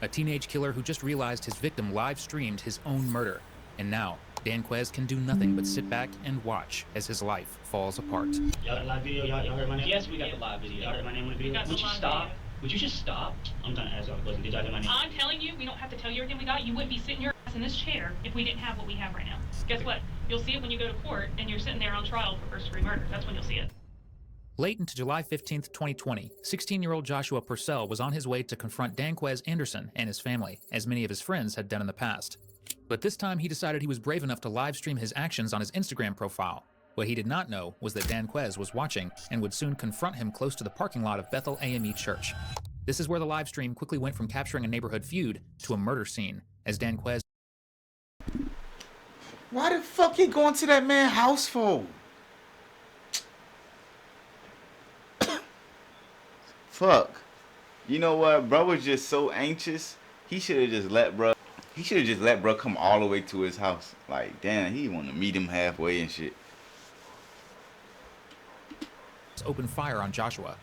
a teenage killer who just realized his victim live streamed his own murder. And now, Danquez can do nothing but sit back and watch as his life falls apart. Y'all got live video? Y'all heard my name? Yes, we got the live video. Y'all heard my name on the video? Would you stop? Would you just stop? I'm trying to ask y'all a question. Did y'all hear my name? I'm telling you, we don't have to tell you everything we got. You wouldn't be sitting your ass in this chair if we didn't have what we have right now. Guess what? You'll see it when you go to court and you're sitting there on trial for first-degree murder. That's when you'll see it. Late into July 15th, 2020, 16-year-old Joshua Purcell was on his way to confront Danquez Anderson and his family, as many of his friends had done in the past. But this time he decided he was brave enough to live stream his actions on his Instagram profile. What he did not know was that Danquez was watching and would soon confront him close to the parking lot of Bethel AME Church. This is where the live stream quickly went from capturing a neighborhood feud to a murder scene, as Danquez... Why the fuck he going to that man's house for? Fuck. You know what? Bro was just so anxious. He should have just let bro. He should have just let bro come all the way to his house. Like, damn, he want to meet him halfway and shit. Opened fire on Joshua.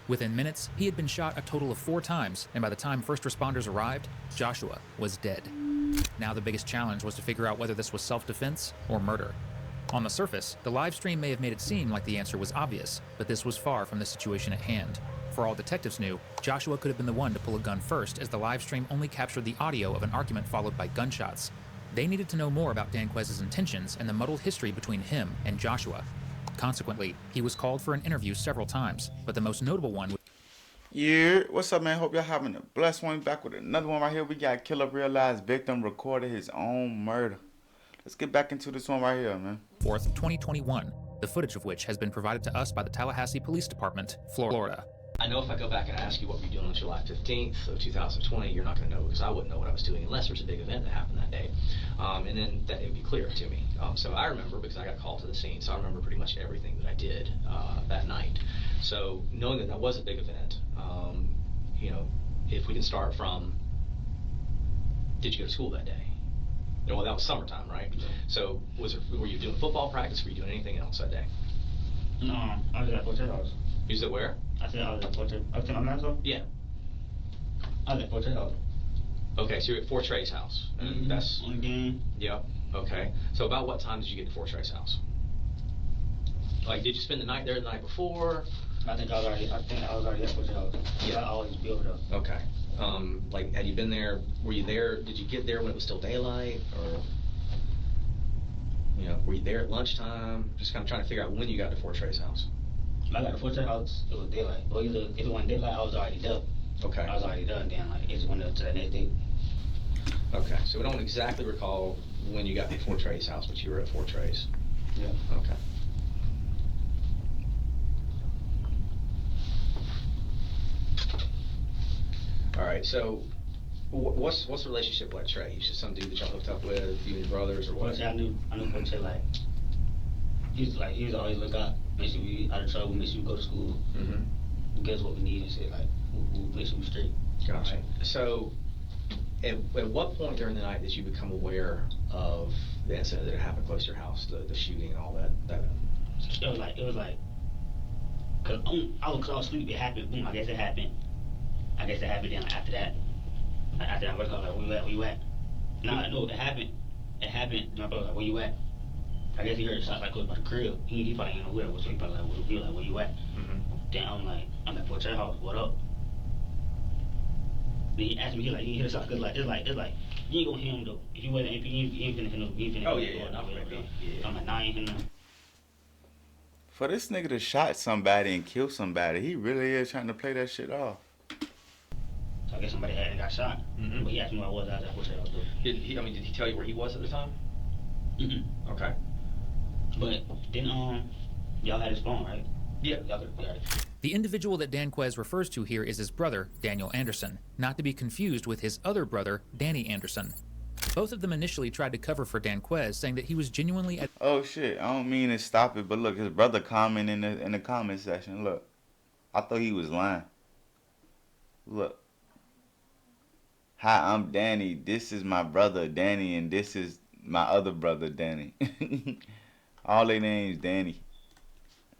Within minutes, he had been shot a total of 4 times, and by the time first responders arrived, Joshua was dead. Now the biggest challenge was to figure out whether this was self-defense or murder. On the surface, the live stream may have made it seem like the answer was obvious, but this was far from the situation at hand. For all detectives knew, Joshua could have been the one to pull a gun first, as the live stream only captured the audio of an argument followed by gunshots. They needed to know more about Danquez's intentions and the muddled history between him and Joshua. Consequently, he was called for an interview several times, but the most notable one... Yeah, what's up, man? Hope y'all having a blessed one. Back with another one right here. We got killer realized victim recorded his own murder. Let's get back into this one right here, man. 4th, 2021, the footage of which has been provided to us by the Tallahassee Police Department, Florida. I know if I go back and ask you what were you doing on July 15th of 2020, you're not going to know, because I wouldn't know what I was doing unless there's a big event that happened that day. And then that it would be clear to me. So I remember, because I got called to the scene, so I remember pretty much everything that I did that night. So knowing that that was a big event, you know, if we can start from, did you go to school that day? You know, well, that was summertime, right? Yeah. So were you doing football practice? Were you doing anything else that day? No, I was at Fort House. You was at where? I said I was at Fort. I was at my man's house? Yeah. I was at Fort House. Okay, so you're at Fort Trey's house. And that's on game. Yep. Okay. So about what time did you get to Fort Trey's house? Like, did you spend the night there the night before? I think I was already at Fort House. Yeah. I always be over there. Okay. Like, had you been there? Were you there? Did you get there when it was still daylight, or you know, were you there at lunchtime? Just kind of trying to figure out when you got to Fort Trey's house. When I got to Fort Trey's house, it was daylight. Or either if it wasn't daylight, I was already there. Okay. I was already done. Then like it just went up to the next day. Okay. So we don't exactly recall when you got to Fort Trey's house, but you were at Fort Trey's. Yeah. Okay. All right, so what's the relationship like Trey? He's just some dude that y'all hooked up with, you and your brothers, or what? I knew Coach Trey, like he was always look out, make sure we out of trouble, make sure we go to school, get us what we need and shit, like we'll make sure we straight. Gotcha. Right. So at what point during the night did you become aware of the incident that happened close to your house, the shooting and all that? It was like, cause I was asleep, it happened, boom, I guess it happened then like, after that I was like, where you at? No, it happened, my brother like, where you at? I guess he heard a shot like close by the crib, he probably didn't know where it was, so he probably like, where you at? Then I'm at Fort Trey house, what up? Then he asked me, he hear the shot, cause like, it's like, you ain't gonna hear him though, if you ain't finna hear no, yeah. I'm like, nah, I ain't finna. For this nigga to shot somebody and kill somebody, he really is trying to play that shit off. So I guess somebody had got shot. But he asked me where I was at Fort Trey house though. Did he tell you where he was at the time? Okay. But then y'all had his phone, right? Yeah. The individual that Danquez refers to here is his brother, Daniel Anderson, not to be confused with his other brother, Danny Anderson. Both of them initially tried to cover for Danquez, saying that he was genuinely at... Oh shit, I don't mean to stop it, but look, his brother commented in the comment section. Look, I thought he was lying. Look. Hi, I'm Danny. This is my brother, Danny, and this is my other brother, Danny. All their names, Danny.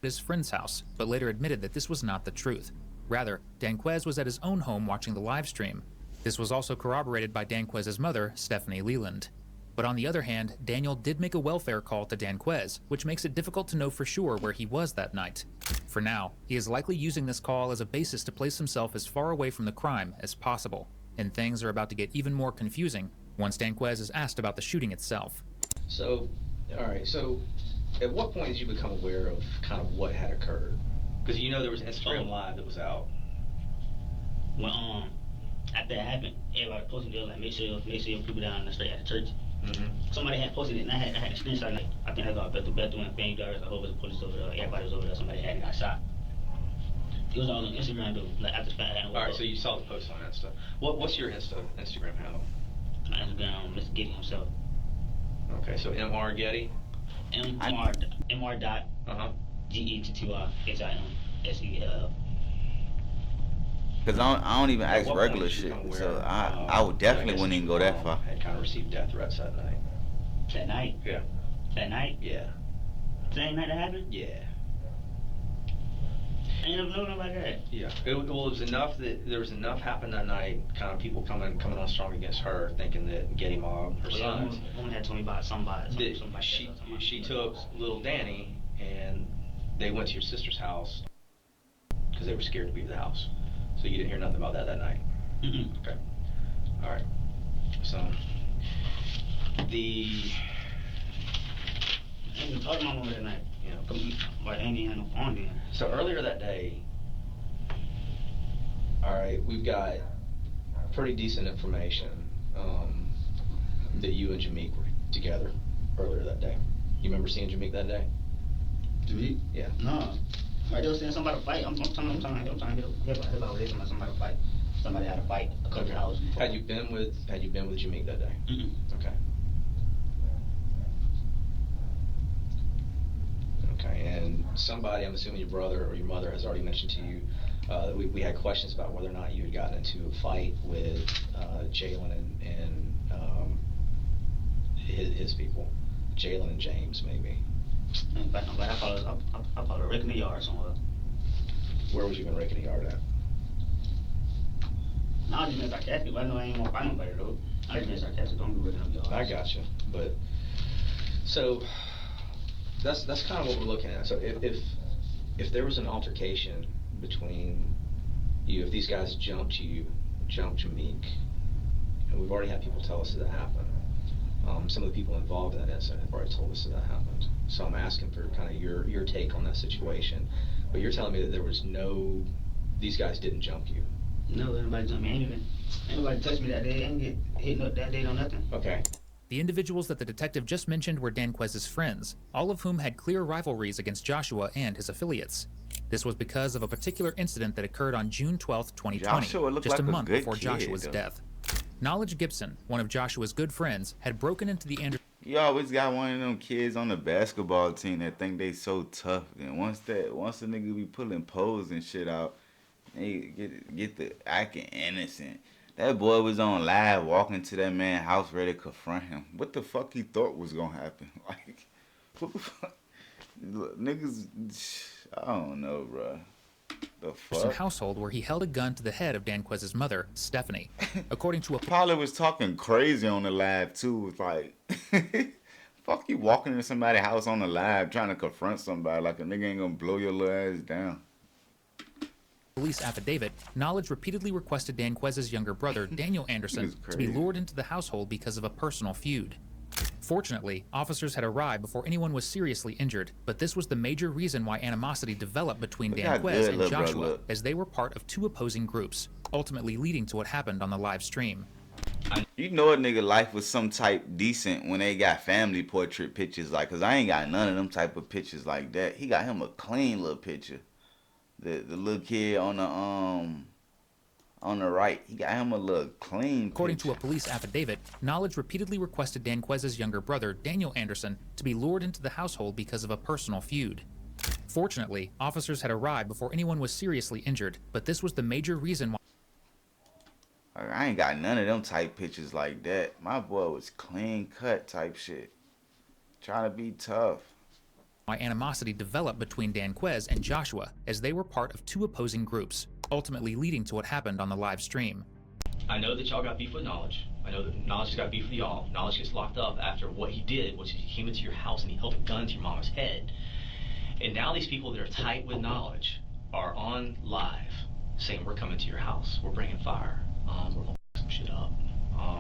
His friend's house, but later admitted that this was not the truth. Rather, Danquez was at his own home watching the live stream. This was also corroborated by Danquez's mother, Stephanie Leland. But on the other hand, Daniel did make a welfare call to Danquez, which makes it difficult to know for sure where he was that night. For now, he is likely using this call as a basis to place himself as far away from the crime as possible. And things are about to get even more confusing once Danquez is asked about the shooting itself. So, all right, so at what point did you become aware of kind of what had occurred? Because you know there was an Instagram Live that was out. Well, after that happened, everybody posted it, like, make sure your people down the street at the church. Somebody had posted it, and I had a screenshot. Like, I think I got Bethel and Fame Guards, a whole bunch of police over there. Everybody was over there. Somebody had got shot. It was all on Instagram, though. Like, after the fact, I hadn't. All right, so you saw the post on that stuff. What's your Instagram handle? My Instagram, Mr. Getty himself. Okay, so Mr. Getty. Mr. dot GETTYHIMSEL. Cause I don't even ask regular shit, so I would definitely wouldn't even go that far. Had kind of received death threats that night. That night? Yeah. That night? Yeah. Same night that happened? Yeah. I ain't never known about that. Yeah. It was enough that there was enough happened that night. Kind of people coming on strong against her, thinking that Getty Mob, her sons. Woman had told me about somebody. She took little Danny and they went to your sister's house because they were scared to leave the house. So you didn't hear nothing about that night? Okay. All right. So, I ain't talking to my mom that night. You know, but I ain't had no phone then. So earlier that day, all right, we've got pretty decent information that you and Jameek were together earlier that day. You remember seeing Jameek that day? Jameek? Yeah. No. Right, they were saying somebody fight. I'm trying to hear about this. Somebody fight. Somebody had a fight a couple hours before. Had you been with Jameek that day? Okay. Okay, and somebody, I'm assuming your brother or your mother, has already mentioned to you that we had questions about whether or not you had gotten into a fight with Jalen and his people, Jalen and James, maybe. In fact, I probably raking the yard somewhere. Where was you been raking the yard at? No, I just been sarcastic, but I know I ain't gonna find nobody though. I just been sarcastic, don't be raking up yards. I gotcha, but so that's kind of what we're looking at. So if there was an altercation between you, if these guys jumped Jameek, and we've already had people tell us that happened. Some of the people involved in that incident have already told us that happened. So I'm asking for kind of your take on that situation. But you're telling me that there was these guys didn't jump you. No, nobody jumped me. Ain't nobody touched me that day. Ain't get hit up that day on nothing. Okay. The individuals that the detective just mentioned were Danquez's friends, all of whom had clear rivalries against Joshua and his affiliates. This was because of a particular incident that occurred on June 12, 2020, just a month before Joshua's death. Knowledge Gibson, one of Joshua's good friends, had broken into the Anderson. You always got one of them kids on the basketball team that think they so tough. And once a nigga be pulling poles and shit out, they get the acting innocent. That boy was on live walking to that man's house ready to confront him. What the fuck he thought was gonna happen? Like, what the fuck? Niggas, I don't know, bro. The fuck? Household where he held a gun to the head of Danquez's mother, Stephanie. According to a Probably was talking crazy on the live too. It's like, fuck you walking into somebody's house on the live trying to confront somebody like a nigga ain't gonna blow your little ass down. Police affidavit, Knowledge repeatedly requested Danquez's younger brother, Daniel Anderson, to be lured into the household because of a personal feud. Fortunately, officers had arrived before anyone was seriously injured, but this was the major reason why animosity developed between Danquez and Joshua, as they were part of two opposing groups, ultimately leading to what happened on the live stream. You know a nigga life was some type decent when they got family portrait pictures, like, cause I ain't got none of them type of pictures like that. He got him a clean little picture. The little kid on the right, he got him a little clean According picture. to a police affidavit, Knowledge repeatedly requested Danquez's younger brother, Daniel Anderson, to be lured into the household because of a personal feud. Fortunately, officers had arrived before anyone was seriously injured, but this was the major reason why I ain't got none of them type pictures like that. My boy was clean cut type shit. Trying to be tough. Animosity developed between Danquez and Joshua, as they were part of two opposing groups, ultimately leading to what happened on the live stream. I know that y'all got beef with Knowledge. I know that Knowledge has got beef with y'all. Knowledge gets locked up after what he did, which is he came into your house and he held a gun to your mama's head. And now these people that are tight with Knowledge are on live saying, we're coming to your house. We're bringing fire. We're going to some shit up.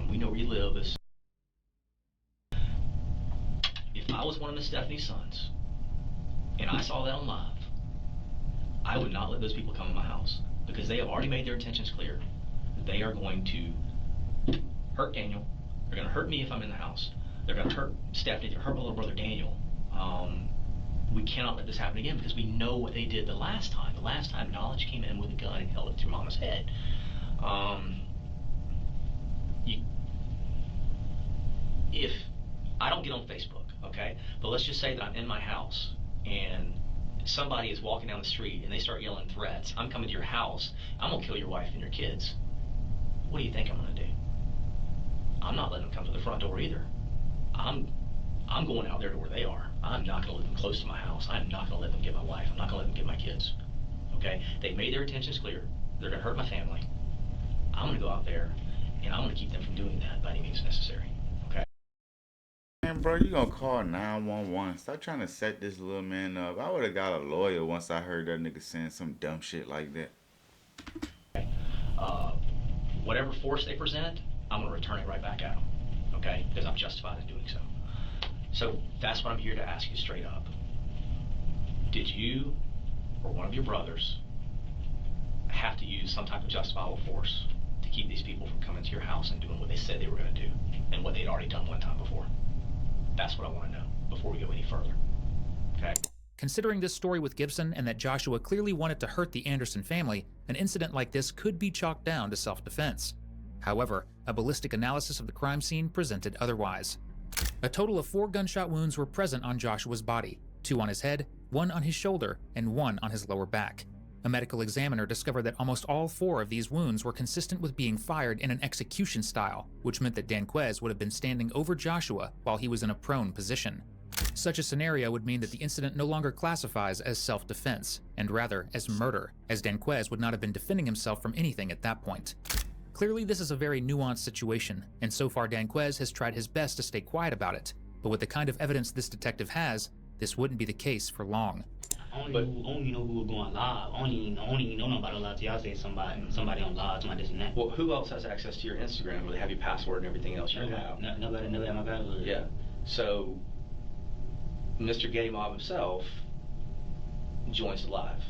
We know where you live. If I was one of Miss Stephanie's sons and I saw that on live, I would not let those people come in my house because they have already made their intentions clear. They are going to hurt Daniel. They're going to hurt me if I'm in the house. They're going to hurt Stephanie. They're going to hurt my little brother Daniel. We cannot let this happen again because we know what they did the last time. The last time Knowledge came in with a gun and held it to Mama's head. If I don't get on Facebook, okay, but let's just say that I'm in my house and somebody is walking down the street and they start yelling threats. I'm coming to your house. I'm going to kill your wife and your kids. What do you think I'm going to do? I'm not letting them come to the front door either. I'm going out there to where they are. I'm not going to let them close to my house. I'm not going to let them get my wife. I'm not going to let them get my kids. Okay? They made their intentions clear. They're going to hurt my family. I'm going to go out there and I'm going to keep them from doing that by any means necessary. Okay? Man, bro, you gonna call 911. Stop trying to set this little man up. I would have got a lawyer once I heard that nigga saying some dumb shit like that. Whatever force they present, I'm going to return it right back at them. Okay? Because I'm justified in doing so. So that's what I'm here to ask you straight up. Did you or one of your brothers have to use some type of justifiable force to keep these people from coming to your house and doing what they said they were going to do and what they'd already done one time before? That's what I want to know before we go any further. Okay? Considering this story with Gibson and that Joshua clearly wanted to hurt the Anderson family, an incident like this could be chalked down to self-defense. However, a ballistic analysis of the crime scene presented otherwise. A total of 4 gunshot wounds were present on Joshua's body, 2 on his head, 1 on his shoulder, and 1 on his lower back. A medical examiner discovered that almost all 4 of these wounds were consistent with being fired in an execution style, which meant that Danquez would have been standing over Joshua while he was in a prone position. Such a scenario would mean that the incident no longer classifies as self-defense, and rather as murder, as Danquez would not have been defending himself from anything at that point. Clearly, this is a very nuanced situation, and so far Danquez has tried his best to stay quiet about it, but with the kind of evidence this detective has, this wouldn't be the case for long. I only know who was going live. I only know nobody live till y'all say somebody on live to my this and that. Well, who else has access to your Instagram where they have your password and everything else you have? Nobody had my password. Yeah. So, Mr. Getty Mob himself joins the live.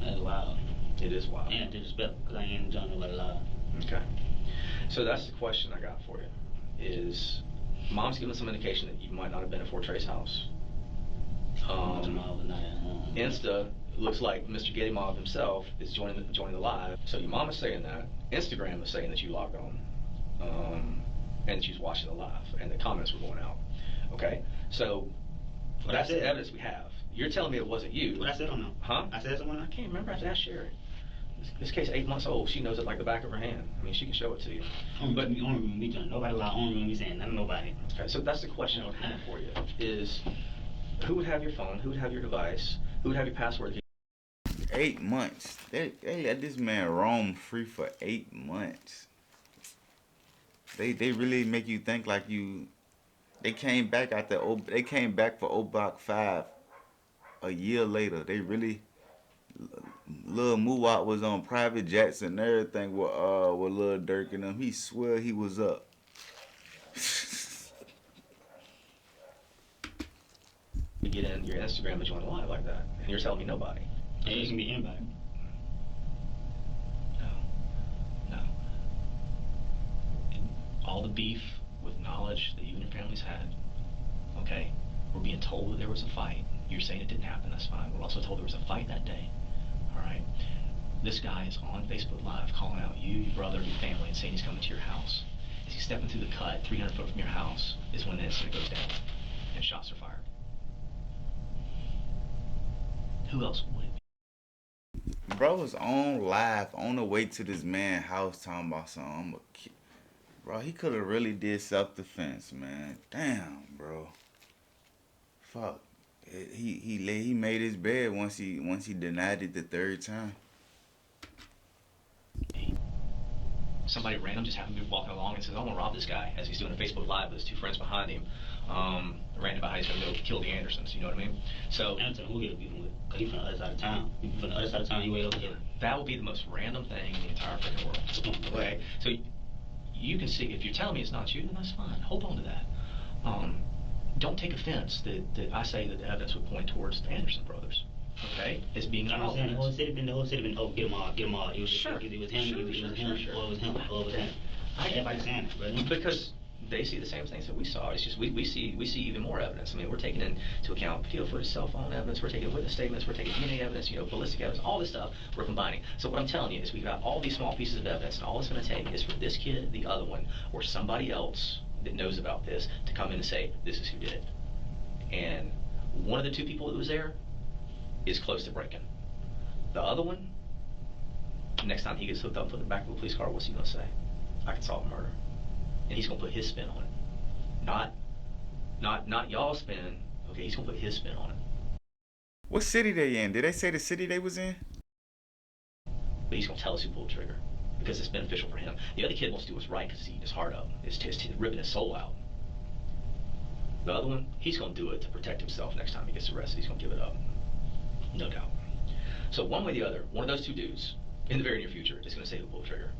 That's wild. It is wild. And disrespectful, because I ain't joining nobody live. Okay. So that's the question I got for you. Is Mom's giving some indication that you might not have been at Fort Trey's house. Insta looks like Mr. Getty Mob himself is joining the live. So your mom is saying that. Instagram is saying that you logged on. And she's watching the live. And the comments were going out. Okay? So that's the evidence we have. You're telling me it wasn't you. What I said on them? Huh? I said something. I can't remember. I have to ask Sherry. This case 8 months old. She knows it like the back of her hand. I mean, she can show it to you. But me joining. Nobody live. Only me saying nothing. Nobody. Okay, so that's the question I would have for you. Is who would have your phone? Who would have your device? Who would have your password? 8 months. They let this man roam free for 8 months. They really make you think like you. They came back they came back for Obak 5 a year later. They really. Lil Muwat was on private jets and everything with Lil Durk and them. He swear he was up. You get in your Instagram and join the live like that, and you're telling me nobody. Yeah, it can be anybody. No. And all the beef with Knowledge that you and your families had, okay, we're being told that there was a fight. You're saying it didn't happen, that's fine. We're also told there was a fight that day, all right? This guy is on Facebook Live calling out you, your brother, your family, and saying he's coming to your house. As he's stepping through the cut 300 foot from your house is when the incident goes down and shots are fired. Who else would it be? Bro was on live on the way to this man's house talking about something. Bro, he could have really did self-defense, man. Damn, bro. Fuck. He made his bed once he denied it the 3rd time. somebody random just happened to be walking along and says, I want to rob this guy, as he's doing a Facebook Live with his two friends behind him, ranting about how he's going to go kill the Andersons, you know what I mean? So, Anderson, who he beefing with? Because he's from the other side of town. He's from the other side of town, he way over here. that would be the most random thing in the entire freaking world, okay? So, you can see, if you're telling me it's not you, then that's fine. Hold on to that. Don't take offense that I say that the evidence would point towards the Anderson brothers, okay, as being involved. The whole city been, oh, get them all. It was Sure. It was him, Sure, it was sure, him, sure, or it was him, or it was him. Everybody's saying it, brother. Because they see the same things that we saw. It's just we see even more evidence. I mean, we're taking into account video footage, cell phone evidence, we're taking witness statements, we're taking DNA evidence, ballistic evidence, all this stuff we're combining. So what I'm telling you is we've got all these small pieces of evidence, and all it's going to take is for this kid, the other one, or somebody else that knows about this to come in and say, this is who did it. And one of the two people that was there is close to breaking. The other one, next time he gets hooked up and put in the back of a police car, what's he going to say? I can solve a murder. And he's going to put his spin on it. Not y'all's spin. Okay, he's going to put his spin on it. What city they in? Did they say the city they was in? But he's going to tell us who pulled the trigger because it's beneficial for him. The other kid wants to do what's right because he's eating his heart out. It's ripping his soul out. The other one, he's going to do it to protect himself next time he gets arrested. He's going to give it up. No doubt. So one way or the other, one of those two dudes in the very near future is going to say who pulled the trigger.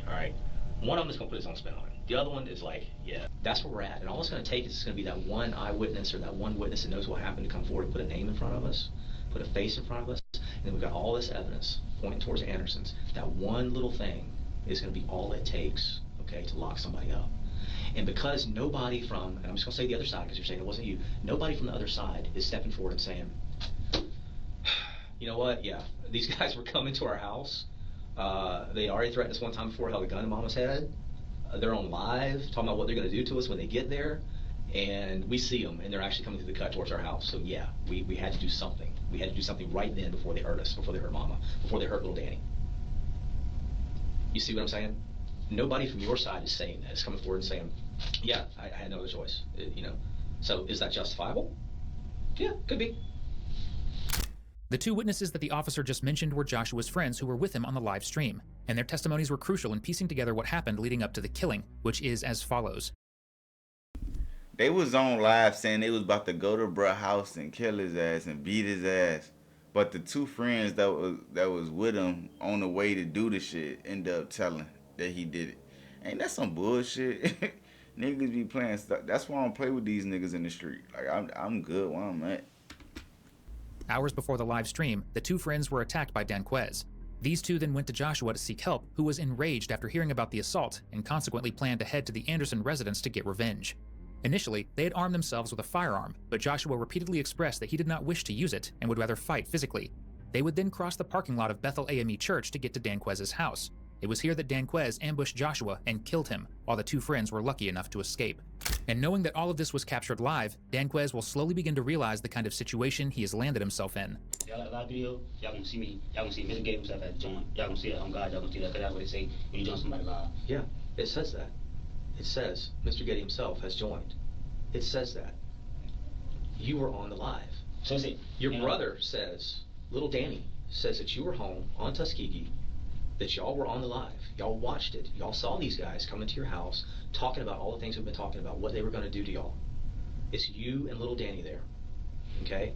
All right? One of them is going to put his own spin on it. The other one is like, yeah, that's where we're at. And all it's going to take is going to be that one eyewitness or that one witness that knows what happened to come forward and put a name in front of us, put a face in front of us, and then we've got all this evidence pointing towards the Andersons. That one little thing is going to be all it takes, okay, to lock somebody up. And because nobody from, and I'm just going to say the other side because you're saying it wasn't you, nobody from the other side is stepping forward and saying, you know what, yeah, these guys were coming to our house. They already threatened us one time before, held a gun to Mama's head. They're on live, talking about what they're going to do to us when they get there. And we see them, and they're actually coming through the cut towards our house. So yeah, we had to do something. We had to do something right then before they hurt us, before they hurt Mama, before they hurt little Danny. You see what I'm saying? Nobody from your side is saying that. It's coming forward and saying, yeah, I had no other choice. So is that justifiable? Yeah, could be. The two witnesses that the officer just mentioned were Joshua's friends who were with him on the live stream, and their testimonies were crucial in piecing together what happened leading up to the killing, which is as follows. They was on live saying they was about to go to bruh's house and kill his ass and beat his ass. But the two friends that was with him on the way to do the shit ended up telling that he did it. Ain't that some bullshit? Niggas be playing stuff. That's why I don't play with these niggas in the street. Like I'm good where I'm at. Hours before the live stream, the two friends were attacked by Danquez. These two then went to Joshua to seek help, who was enraged after hearing about the assault and consequently planned to head to the Anderson residence to get revenge. Initially, they had armed themselves with a firearm, but Joshua repeatedly expressed that he did not wish to use it and would rather fight physically. They would then cross the parking lot of Bethel AME Church to get to Danquez's house. It was here that Danquez ambushed Joshua and killed him, while the two friends were lucky enough to escape. And knowing that all of this was captured live, Danquez will slowly begin to realize the kind of situation he has landed himself in. Y'all got a live video, y'all gonna see me, y'all gonna see Mr. Gabe himself at the joint. Y'all gonna see that on God, y'all gonna see that, because that's what they say when you join somebody live. Yeah, it says that. It says Mr. Getty himself has joined. It says that. You were on the live. So is it, Your brother says, little Danny says that you were home on Tuskegee, that y'all were on the live. Y'all watched it. Y'all saw these guys come into your house talking about all the things we've been talking about, what they were going to do to y'all. It's you and little Danny there, okay?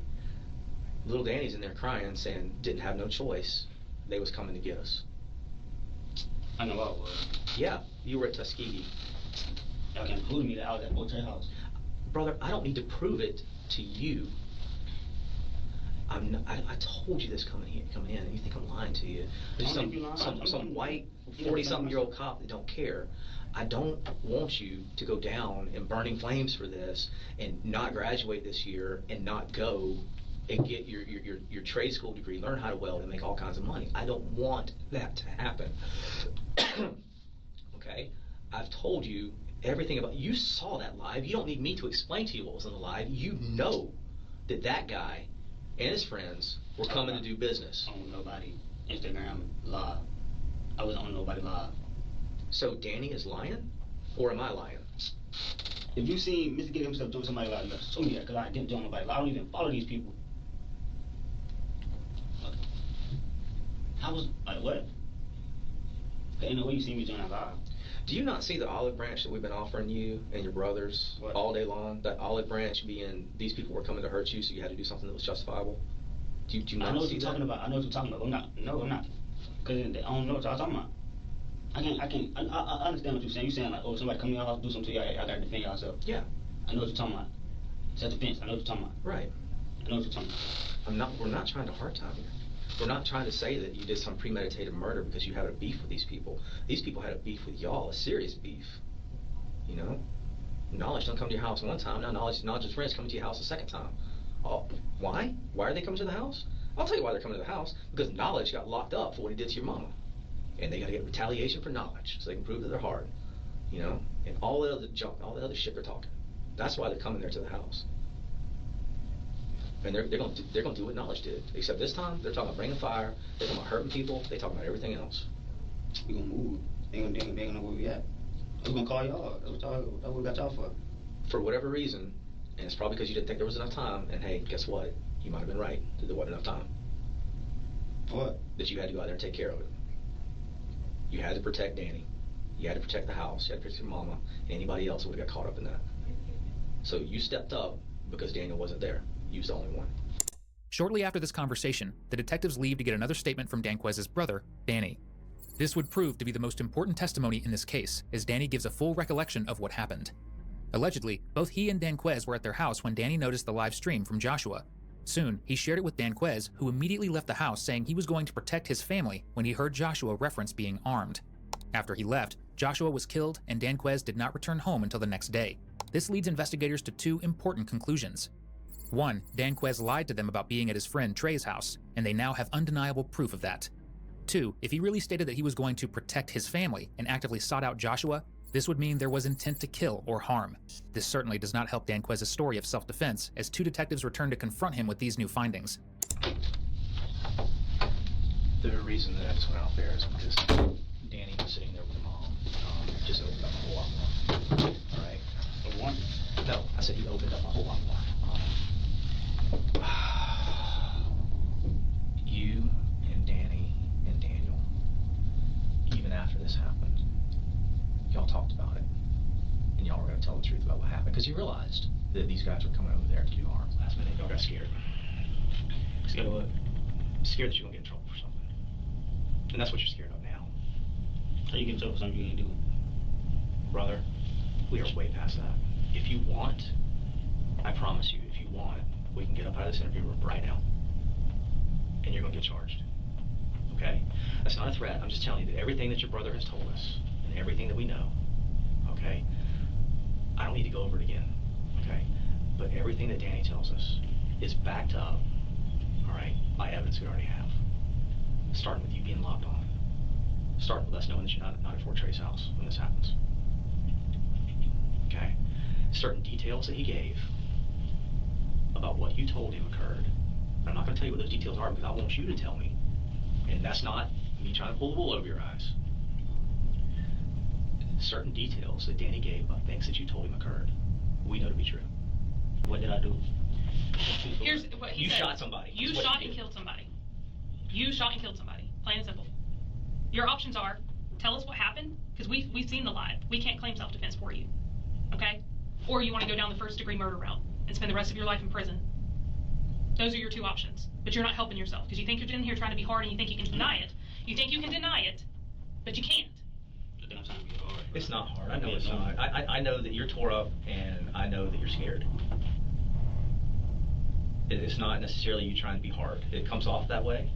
Little Danny's in there crying, saying didn't have no choice. They was coming to get us. I know I was. Yeah, you were at Tuskegee. Y'all can prove me that I was at Motel House. Brother, I don't need to prove it to you. I told you this coming in, and you think I'm lying to you. There's some white 40-something-year-old cop that don't care. I don't want you to go down in burning flames for this and not graduate this year and not go and get your trade school degree, learn how to weld, and make all kinds of money. I don't want that to happen. Okay? I've told you everything about, you saw that live. You don't need me to explain to you what was on the live. You know that guy and his friends were coming to do business. On nobody Instagram live. I wasn't on nobody live. So Danny is lying, or am I lying? If you see Mr. Getty himself doing somebody live, show me that, because I didn't join nobody live. I don't even follow these people. I was like, what? ain't no way you see me doing that live. Do you not see the olive branch that we've been offering you and your brothers What? all day long? That olive branch being these people were coming to hurt you, so you had to do something that was justifiable. Do you not I know what see you're that? talking about. I know what you're talking about. I'm not. No, I'm not. Cause I don't know what y'all talking about. I understand what you're saying. You're saying like, oh, somebody come in your house, do something to y'all, y'all gotta defend yourself. Yeah. I know what you're talking about. Self-defense. I know what you're talking about. Right. I know what you're talking about. We're not trying to hard time you. We're not trying to say that you did some premeditated murder because you had a beef with these people. These people had a beef with y'all, a serious beef. You know? Knowledge don't come to your house one time, now knowledge and friends coming to your house a second time. Oh, why? Why are they coming to the house? I'll tell you why they're coming to the house. Because Knowledge got locked up for what he did to your mama. And they gotta get retaliation for Knowledge so they can prove that they're hard. You know? And all the other junk, all the other shit they're talking. That's why they're coming there to the house. And they're gonna do what Knowledge did. Except this time, they're talking about bringing fire, they're talking about hurting people, they talking about everything else. We gonna move. They gonna know where we at. We gonna call y'all. That's what we got y'all for. For whatever reason, and it's probably because you didn't think there was enough time, and hey, guess what? You might have been right that there wasn't enough time. What? That you had to go out there and take care of it. You had to protect Danny. You had to protect the house. You had to protect your mama. And anybody else would have got caught up in that. So you stepped up because Daniel wasn't there. You was the only one. Shortly after this conversation, the detectives leave to get another statement from Danquez's brother, Danny. This would prove to be the most important testimony in this case, as Danny gives a full recollection of what happened. Allegedly, both he and Danquez were at their house when Danny noticed the live stream from Joshua. Soon, he shared it with Danquez, who immediately left the house saying he was going to protect his family when he heard Joshua reference being armed. After he left, Joshua was killed and Danquez did not return home until the next day. This leads investigators to two important conclusions. One, Danquez lied to them about being at his friend Trey's house, and they now have undeniable proof of that. Two, if he really stated that he was going to protect his family and actively sought out Joshua, this would mean there was intent to kill or harm. This certainly does not help Danquez's story of self-defense, as two detectives return to confront him with these new findings. The reason that I just went out there is because Danny was sitting there with her mom. Just opened up a whole lot more. All right? For one? No, I said he opened up a whole lot more. You and Danny and Daniel, even after this happened, y'all talked about it. And y'all were going to tell the truth about what happened. Because you realized that these guys were coming over there to do harm. Last minute, y'all got scared. Scared of what? Scared that you're going to get in trouble for something. And that's what you're scared of now. How you get in trouble for something you ain't do? Brother, we are way past that. If you want, I promise you, if you want, we can get up out of this interview room right now. And you're going to get charged. Okay? That's not a threat. I'm just telling you that everything that your brother has told us and everything that we know, okay? I don't need to go over it again, okay? But everything that Danny tells us is backed up, all right, by evidence we already have. Starting with you being locked on. Starting with us knowing that you're not at Fort Trey's house when this happens. Okay? Certain details that he gave about what you told him occurred. I'm not going to tell you what those details are because I want you to tell me. And that's not me trying to pull the wool over your eyes. Certain details that Danny gave about things that you told him occurred, we know to be true. What did I do? Here's what he You said. shot somebody. You That's what shot you and did. killed somebody. You shot and killed somebody. Plain and simple. Your options are, tell us what happened, because we've seen the live. We can't claim self-defense for you. Okay? Or you want to go down the first-degree murder route and spend the rest of your life in prison. Those are your two options. But you're not helping yourself, because you think you're in here trying to be hard and you think you can deny it. You think you can deny it, but you can't. Then I'm trying to be hard. It's not hard. I know it's not. I know that you're tore up, and I know that you're scared. It's not necessarily you trying to be hard. It comes off that way,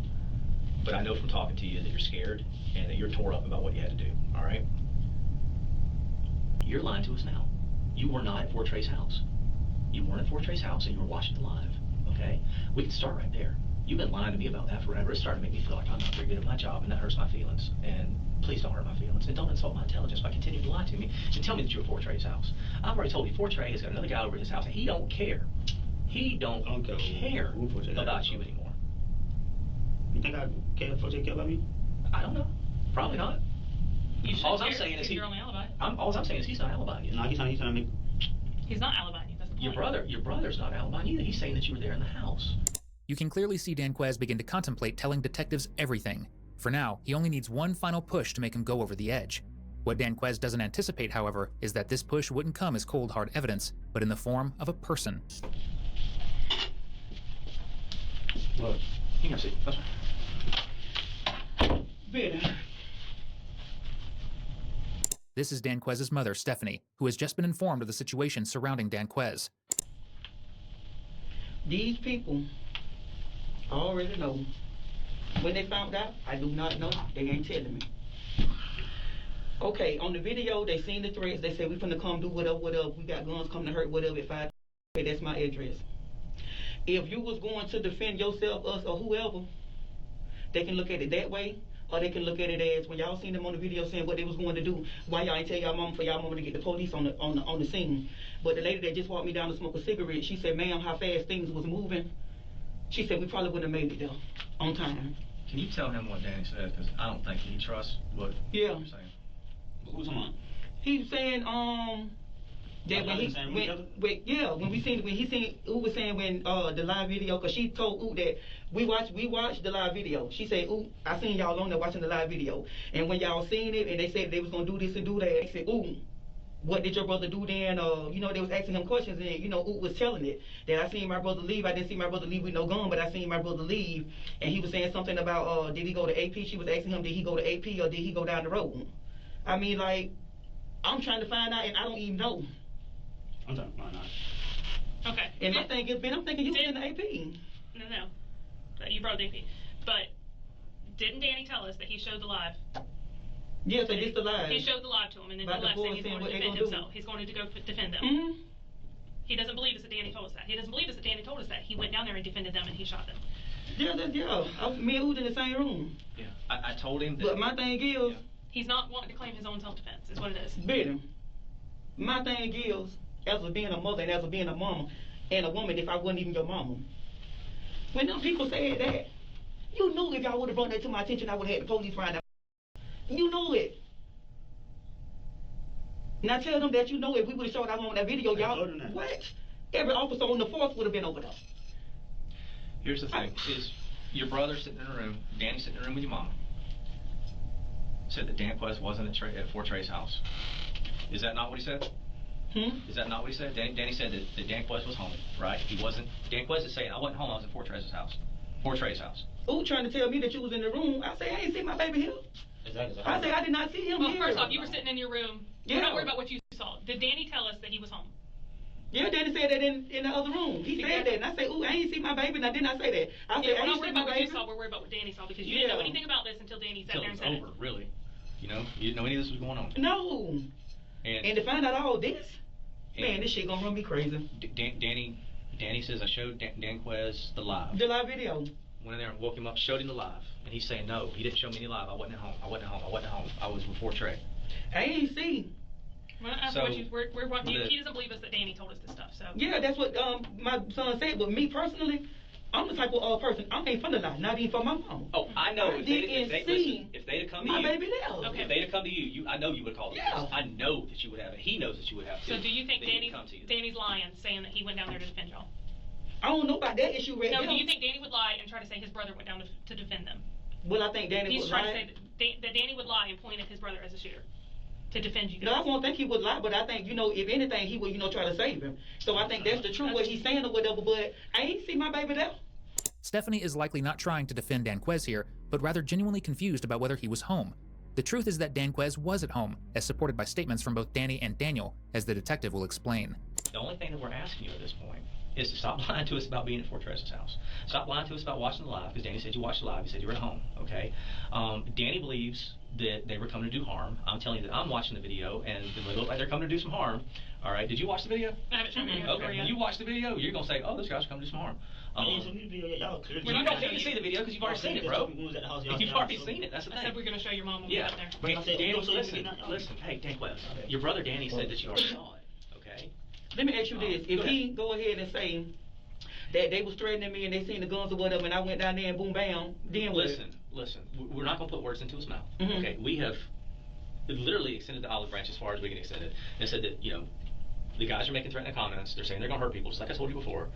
but I know from talking to you that you're scared and that you're tore up about what you had to do, all right? You're lying to us now. You were not at Fort Trey's house. You weren't at Fort Trey's house, and you were watching it live, okay? We can start right there. You've been lying to me about that forever. It's starting to make me feel like I'm not very good at my job, and that hurts my feelings. And please don't hurt my feelings, and don't insult my intelligence by continuing to lie to me and tell me that you're at Fort Trey's house. I've already told you Fort Trey has got another guy over at his house, and he don't care. He don't care about you anymore. You think I care for you care about me? I don't know. Probably not. You should All care I'm saying is if you're only alibi. all I'm saying is he's not alibying you. No, he's trying to make. He's not alibying you. That's the point. Your brother's not alibying you either. He's saying that you were there in the house. You can clearly see Danquez begin to contemplate telling detectives everything. For now, he only needs one final push to make him go over the edge. What Danquez doesn't anticipate, however, is that this push wouldn't come as cold, hard evidence, but in the form of a person. Look, you can see. That's right. Better. This is Danquez's mother, Stephanie, who has just been informed of the situation surrounding Danquez. These people already know. When they found out, I do not know. They ain't telling me. Okay, on the video, they seen the threats. They said we finna come do whatever. We got guns coming to hurt whatever at 5. Okay, that's my address. If you was going to defend yourself, us, or whoever, they can look at it that way, or they can look at it as when y'all seen them on the video saying what they was going to do. Why y'all ain't tell y'all mama for y'all mama to get the police on the scene? But the lady that just walked me down to smoke a cigarette, she said, "Ma'am, how fast things was moving." She said we probably wouldn't have made it there on time. Can you tell him what Danny said? Because I don't think he trusts what you're saying. Who's on? He was saying that when who was saying when the live video, because she told Oot that we watched the live video. She said, "Oot, I seen y'all on there watching the live video, and when y'all seen it and they said they was gonna do this and do that, they said, Oot, what did your brother do then?" They was asking him questions, and Oot was telling it that I seen my brother leave. I didn't see my brother leave with no gun, but I seen my brother leave, and he was saying something about did he go to AP? She was asking him, did he go to AP or did he go down the road? I mean, like, I'm trying to find out, and I don't even know. I'm talking about not. Okay. And my thing is, Ben, I'm thinking you was in the AP. No. You brought the AP. But didn't Danny tell us that he showed the live? Yes, they did the live. He showed the live to him, and then About he left the saying boys he's going to saying defend what they himself. He's going to go defend them. Mm-hmm. He doesn't believe us that Danny told us that. He doesn't believe us that Danny told us that. He went down there and defended them, and he shot them. Yeah. Me and Oot in the same room. Yeah, I told him that. But my thing is, He's not wanting to claim his own self-defense, is what it is. better. My thing is, as a being a mother and as a being a mama and a woman, if I wasn't even your mama, when them people said that, you knew if y'all would have brought that to my attention, I would have had the police find out. You knew it. Now tell them that if we would have showed out on that video, y'all, what? Every officer on the force would have been over there. Here's the thing: is your brother sitting in a room, Danny sitting in a room with your mom, said that Danquez wasn't at Fort Trey's house. Is that not what he said? Is that not what he said? Danny said that Danquez was home, right? He wasn't. Danquez is saying, "I wasn't home. I was at Fort Trey's house." Fort Trey's house. Ooh, trying to tell me that you was in the room. I say, I ain't seen my baby here. Exactly. I say, I did not see him Well, here. first off, you were sitting in your room. Yeah. We're not worried about what you saw. Did Danny tell us that he was home? Yeah, Danny said that in the other room. He said that, and I said, "Ooh, I ain't see my baby," and I did not say that. I said, We're "I not ain't worried see my about what baby." you saw. We're worried about what Danny saw because you didn't know anything about this until Danny sat Until there it and was said over, it. really. You didn't know any of this was going on. No. And to find out all this, man, this shit gonna run me crazy. Danny says I showed Danquez the live. The live video. Went in there and woke him up, showed him the live, and he's saying no, he didn't show me any live. I wasn't at home. I was with Fort Trey. I ain't see. We're not asking what you, he doesn't believe us that Danny told us this stuff. So yeah, that's what my son said. But me personally, I'm the type of person I ain't finna lie, not even for my mom. Oh, I know. If they'd have come to my you, baby there. Okay. If they'd have come to you, I know you would have called the police. Yeah. I know that you would have. He knows that you would have. So do you think Danny's lying, saying that he went down there to defend y'all? I don't know about that issue right now. No, do you think Danny would lie and try to say his brother went down to defend them? Well, I think Danny He's would trying lie. to say that Danny would lie and point at his brother as a shooter to defend you guys. No, I won't think he would lie, but I think, if anything, he would, try to save him. So I think that's the truth, what he's saying or whatever, but I ain't see my baby there. Stephanie is likely not trying to defend Danquez here, but rather genuinely confused about whether he was home. The truth is that Danquez was at home, as supported by statements from both Danny and Daniel, as the detective will explain. The only thing that we're asking you at this point is to stop lying to us about being at Fort Trey's house. Stop lying to us about watching the live, because Danny said you watched the live. He said you were at home, okay? Danny believes that they were coming to do harm. I'm telling you that I'm watching the video, and they look like they're coming to do some harm. All right, did you watch the video? I haven't shown you. Okay, when you watch the video, you're going to say, oh, those guys are coming to do some harm. You don't need to see the video because you've already seen it, bro. You've already seen it. That's the thing. I said we're going to show your mom when we got there. Danny, listen. Hey, Danquez, your brother Danny said that you already saw it. Okay. Let me ask you this: if he go ahead and say that they was threatening me and they seen the guns or whatever, and I went down there and boom bam, then what? Listen. We're not going to put words into his mouth. Mm-hmm. Okay. We have literally extended the olive branch as far as we can extend it, and said that the guys are making threatening comments. They're saying they're going to hurt people, just like I told you before.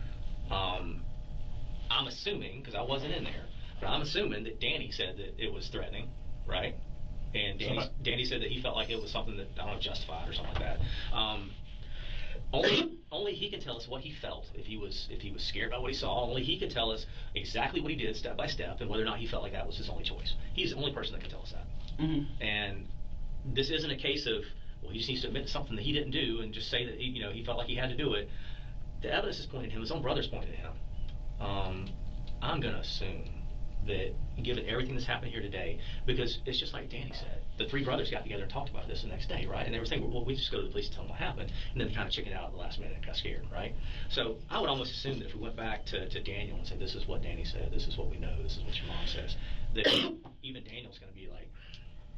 I'm assuming, because I wasn't in there, But I'm assuming that Danny said that it was threatening, right? And Danny said that he felt like it was something that, I don't know, justified or something like that. Only he can tell us what he felt, if he was scared by what he saw. Only he can tell us exactly what he did step by step and whether or not he felt like that was his only choice. He's the only person that can tell us that. And this isn't a case of, well, he just needs to admit to something that he didn't do and just say that he felt like he had to do it. The evidence is pointing at him. His own brother's pointing at him. I'm going to assume that, given everything that's happened here today, because it's just like Danny said, the three brothers got together and talked about this the next day, right? And they were saying, well, we just go to the police and tell them what happened, and then they kind of chickened out at the last minute and got scared, right? So I would almost assume that if we went back to Daniel and said, this is what Danny said, this is what we know, this is what your mom says, that even Daniel's going to be like,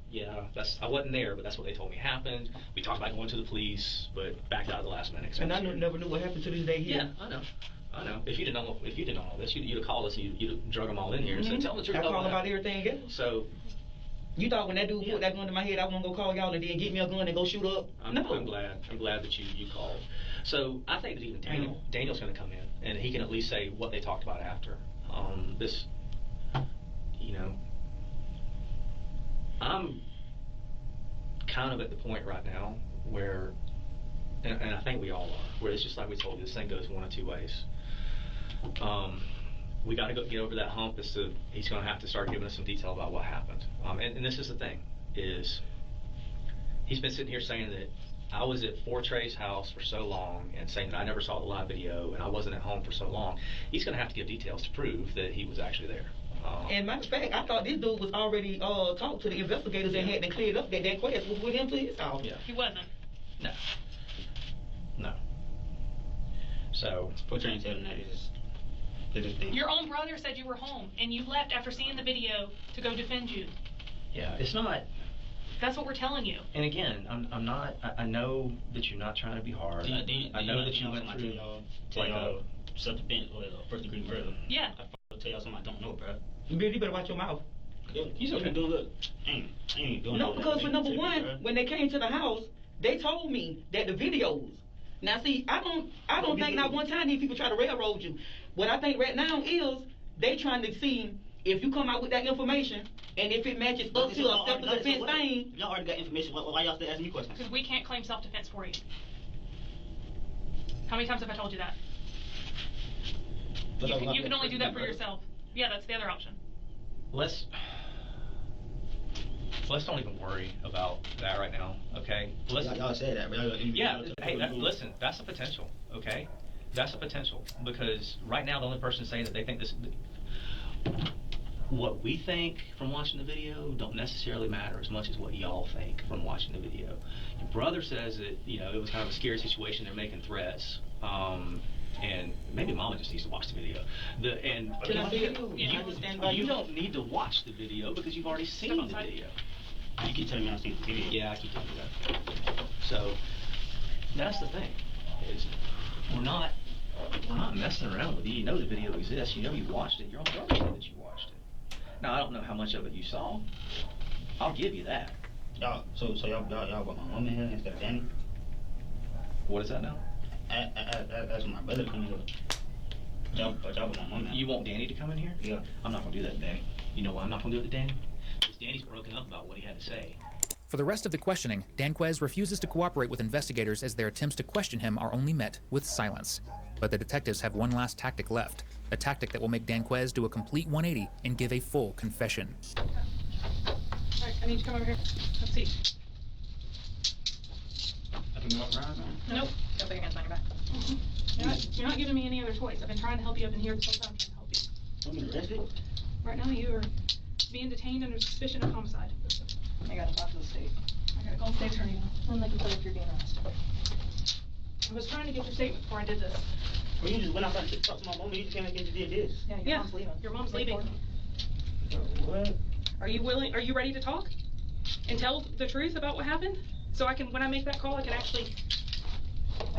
yeah, I wasn't there, but that's what they told me happened. We talked about going to the police, but backed out at the last minute. And I never knew what happened to this day here. Yeah, I know. If you didn't know all this, you'd have called us and you'd have drug them all in here and said, tell them the truth. I called about everything else. So, you thought when that dude put that gun to my head, I wasn't gonna call y'all and then get me a gun and go shoot up? No. I'm glad that you called. So I think that even Daniel's going to come in and he can at least say what they talked about after. I'm kind of at the point right now where, and I think we all are, where it's just like we told you, this thing goes one of two ways. We got to get over that hump. He's going to have to start giving us some detail about what happened. And this is the thing, is he's been sitting here saying that I was at Trey's house for so long and saying that I never saw the live video and I wasn't at home for so long. He's going to have to give details to prove that he was actually there. And matter of fact, I thought this dude was already talked to the investigators and had them cleared up that Quest was with him to his house. Yeah. He wasn't. No. So. What you're telling that is. Your own brother said you were home, and you left after seeing the video to go defend you. Yeah, it's not. That's what we're telling you. And again, I'm not. I know that you're not trying to be hard. I know that you went through self-defense or first-degree murder. Yeah. I'll tell y'all something I don't know, bro. You better watch your mouth. He's okay doing good. I ain't doing no, because for number one, when they came to the house, they told me that the videos. Now, see, I don't think not one time these people try to railroad you. What I think right now is they trying to see if you come out with that information and if it matches up to a self-defense thing. Y'all already got information. Why y'all still asking me questions? Because we can't claim self-defense for you. How many times have I told you that? You can only do that for yourself. Yeah, that's the other option. Let's don't even worry about that right now, okay? Y'all say that, but listen, that's a potential, okay? That's a potential, because right now the only person saying that they think this, what we think from watching the video don't necessarily matter as much as what y'all think from watching the video. Your brother says that, it was kind of a scary situation, they're making threats, and maybe Mama just needs to watch the video. You don't need to watch the video because you've already seen the video. You keep telling me I've seen the video. Yeah, I keep telling you that. So that's the thing. Is we're not messing around with you. You know the video exists. You know you watched it. Your own brother said that you watched it. Now I don't know how much of it you saw. I'll give you that. Y'all want my mom in here instead of Danny? What is that now? That's when my brother come in here. Y'all want my mom in. You want Danny to come in here? Yeah. I'm not gonna do that to Danny. You know why I'm not gonna do it to Danny? Because Danny's broken up about what he had to say. For the rest of the questioning, Danquez refuses to cooperate with investigators as their attempts to question him are only met with silence. But the detectives have one last tactic left, a tactic that will make Danquez do a complete 180 and give a full confession. All right, I need you to come over here. Let's see. I can walk around now? Nope. Don't put your hands behind your back. You're not giving me any other choice. I've been trying to help you up in here this whole time. Can't help you. I'm gonna arrest it? Right now, you are being detained under suspicion of homicide. I gotta talk to the state. I gotta call the state attorney now. Then they can tell if you're being arrested. I was trying to get your statement before I did this. Well, you just went outside to talk to my mom and you just came back and did this. Yeah, your mom's leaving. Your mom's leaving. What? Are you ready to talk? And tell the truth about what happened? So I can, when I make that call, I can actually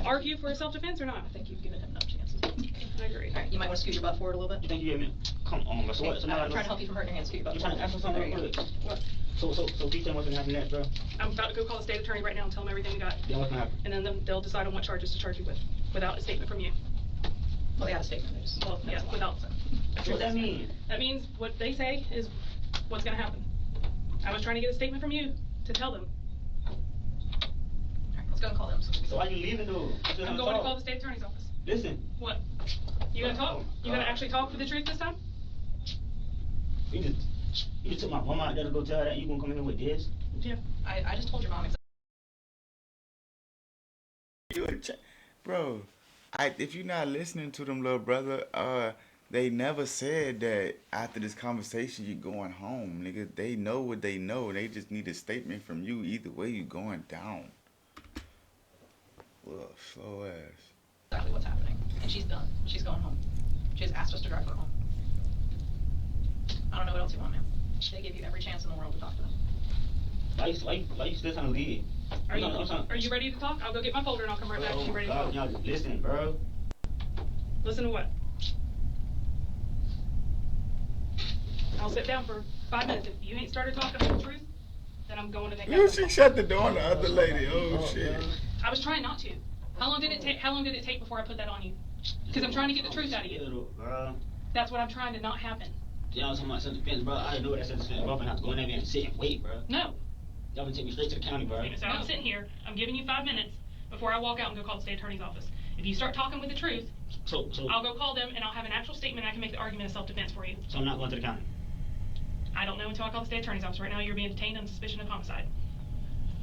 argue for a self-defense or not? I think you've given him enough chances. I agree. Alright, you might want to scoot your butt forward a little bit. You think you gave me? Come on, bro. So what? So now I'm trying to help you from hurting your hands. Scoot your butt You trying to ask for something There you real go. quick? What? So keep telling what's gonna happen next, bro. I'm about to go call the state attorney right now and tell them everything we got. Yeah, what's gonna happen? And then they'll decide on what charges to charge you with, without a statement from you. Well, they had a statement. They just Well, yeah, without. So what that mean? That means what they say is what's gonna happen. I was trying to get a statement from you to tell them. Alright, let's go and call them. So why you leaving though? I'm going to call the state attorney's office. Listen. What? You gonna talk? You gonna actually talk for the truth this time? You just took my mom out there to go tell her that you gonna come in here with this? Yeah. I just told your mom exactly. Bro, if you're not listening to them, little brother, they never said that after this conversation you going home, nigga. They know what they know. They just need a statement from you. Either way, you going down. Well, slow ass. Exactly what's happening. And she's done. She's going home. She has asked us to drive her home. I don't know what else you want, man. They give you every chance in the world to talk to them. Why you still trying to leave? Are you ready to talk? I'll go get my folder and I'll come right back to you ready to talk. Y'all listen, bro. Listen to what? I'll sit down for 5 minutes. If you ain't started talking the truth, then I'm going to make Ooh, she shut the door on the other lady. Oh shit. I was trying not to. How long did it take before I put that on you? Because I'm trying to get the truth out of you. Bro. That's what I'm trying to not happen. Y'all talking about self-defense, bro. I know that self-defense, bro. I'm gonna have to go in there and sit and wait, bro. No. Y'all gonna take me straight to the county, bro. So I'm sitting here. I'm giving you 5 minutes before I walk out and go call the state attorney's office. If you start talking with the truth, So I'll go call them and I'll have an actual statement and I can make the argument of self-defense for you. So I'm not going to the county. I don't know until I call the state attorney's office. Right now you're being detained on suspicion of homicide.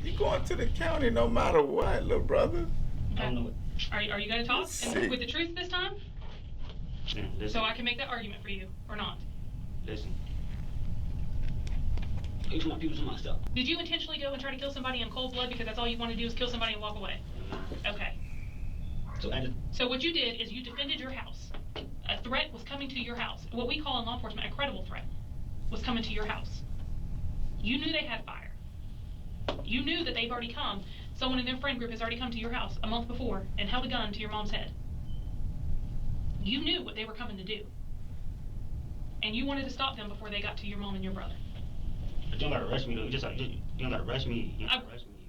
You going to the county no matter what, little brother. I don't know it. Are you going to talk and with the truth this time? Yeah, listen. So I can make that argument for you, or not? Listen. You to my people, to my stuff. Did you intentionally go and try to kill somebody in cold blood because that's all you want to do is kill somebody and walk away? Okay. So what you did is you defended your house. A threat was coming to your house. What we call in law enforcement a credible threat was coming to your house. You knew they had fire. You knew that they've already come. Someone in their friend group has already come to your house a month before and held a gun to your mom's head. You knew what they were coming to do. And you wanted to stop them before they got to your mom and your brother. But you don't gotta rush me though. You don't gotta rush me. You don't gotta rush me,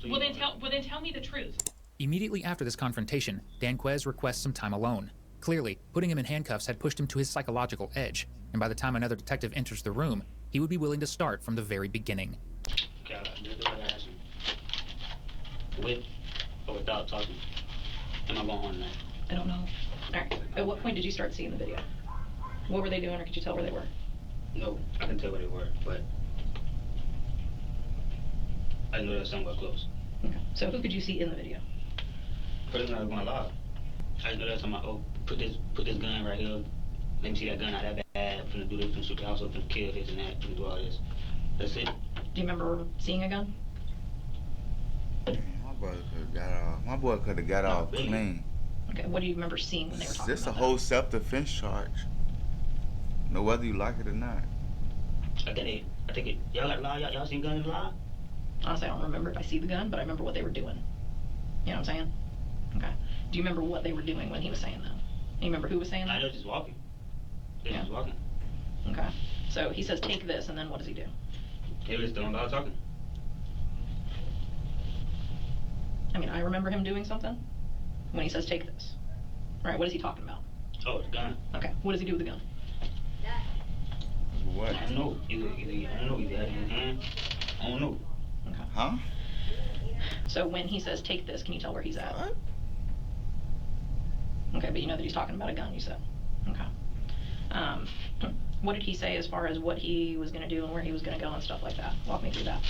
bro. Well then tell me the truth. Immediately after this confrontation, Danquez requests some time alone. Clearly, putting him in handcuffs had pushed him to his psychological edge, and by the time another detective enters the room, he would be willing to start from the very beginning. Okay, I ask you. With or without talking? Am I going on tonight? I don't know. Alright, at what point did you start seeing the video? What were they doing, or could you tell where they were? No, I can tell where they were, but I know they're somewhere close. Okay. So who could you see in the video? First thing I was going live. I know that's on my put this gun right here. Let me see that gun out that bad. I'm finna do this, finna shoot the house up, finna kill this and that, finna do all this. That's it. Do you remember seeing a gun? My brother could have got off. My boy could have got off really. clean. Okay, what do you remember seeing when they were talking This a about whole self-defense charge. No, whether you like it or not. I get it. I think it. Y'all got live? Y'all seen guns live? that? Honestly, I don't remember if I see the gun, but I remember what they were doing. You know what I'm saying? Okay. Do you remember what they were doing when he was saying that? You remember who was saying that? I know just walking. They Yeah. just walking. Okay. So he says, take this, and then what does he do? They was still about talking. I mean, I remember him doing something when he says, take this. Right, what is he talking about? Oh, the gun. Okay, what does he do with the gun? What? I don't know. Either I don't know. Either had it in his hand. I don't know. Okay. Huh? So when he says, take this, can you tell where he's at? What? Okay, but you know that he's talking about a gun, you said. Okay. What did he say as far as what he was going to do and where he was going to go and stuff like that? Walk me through that.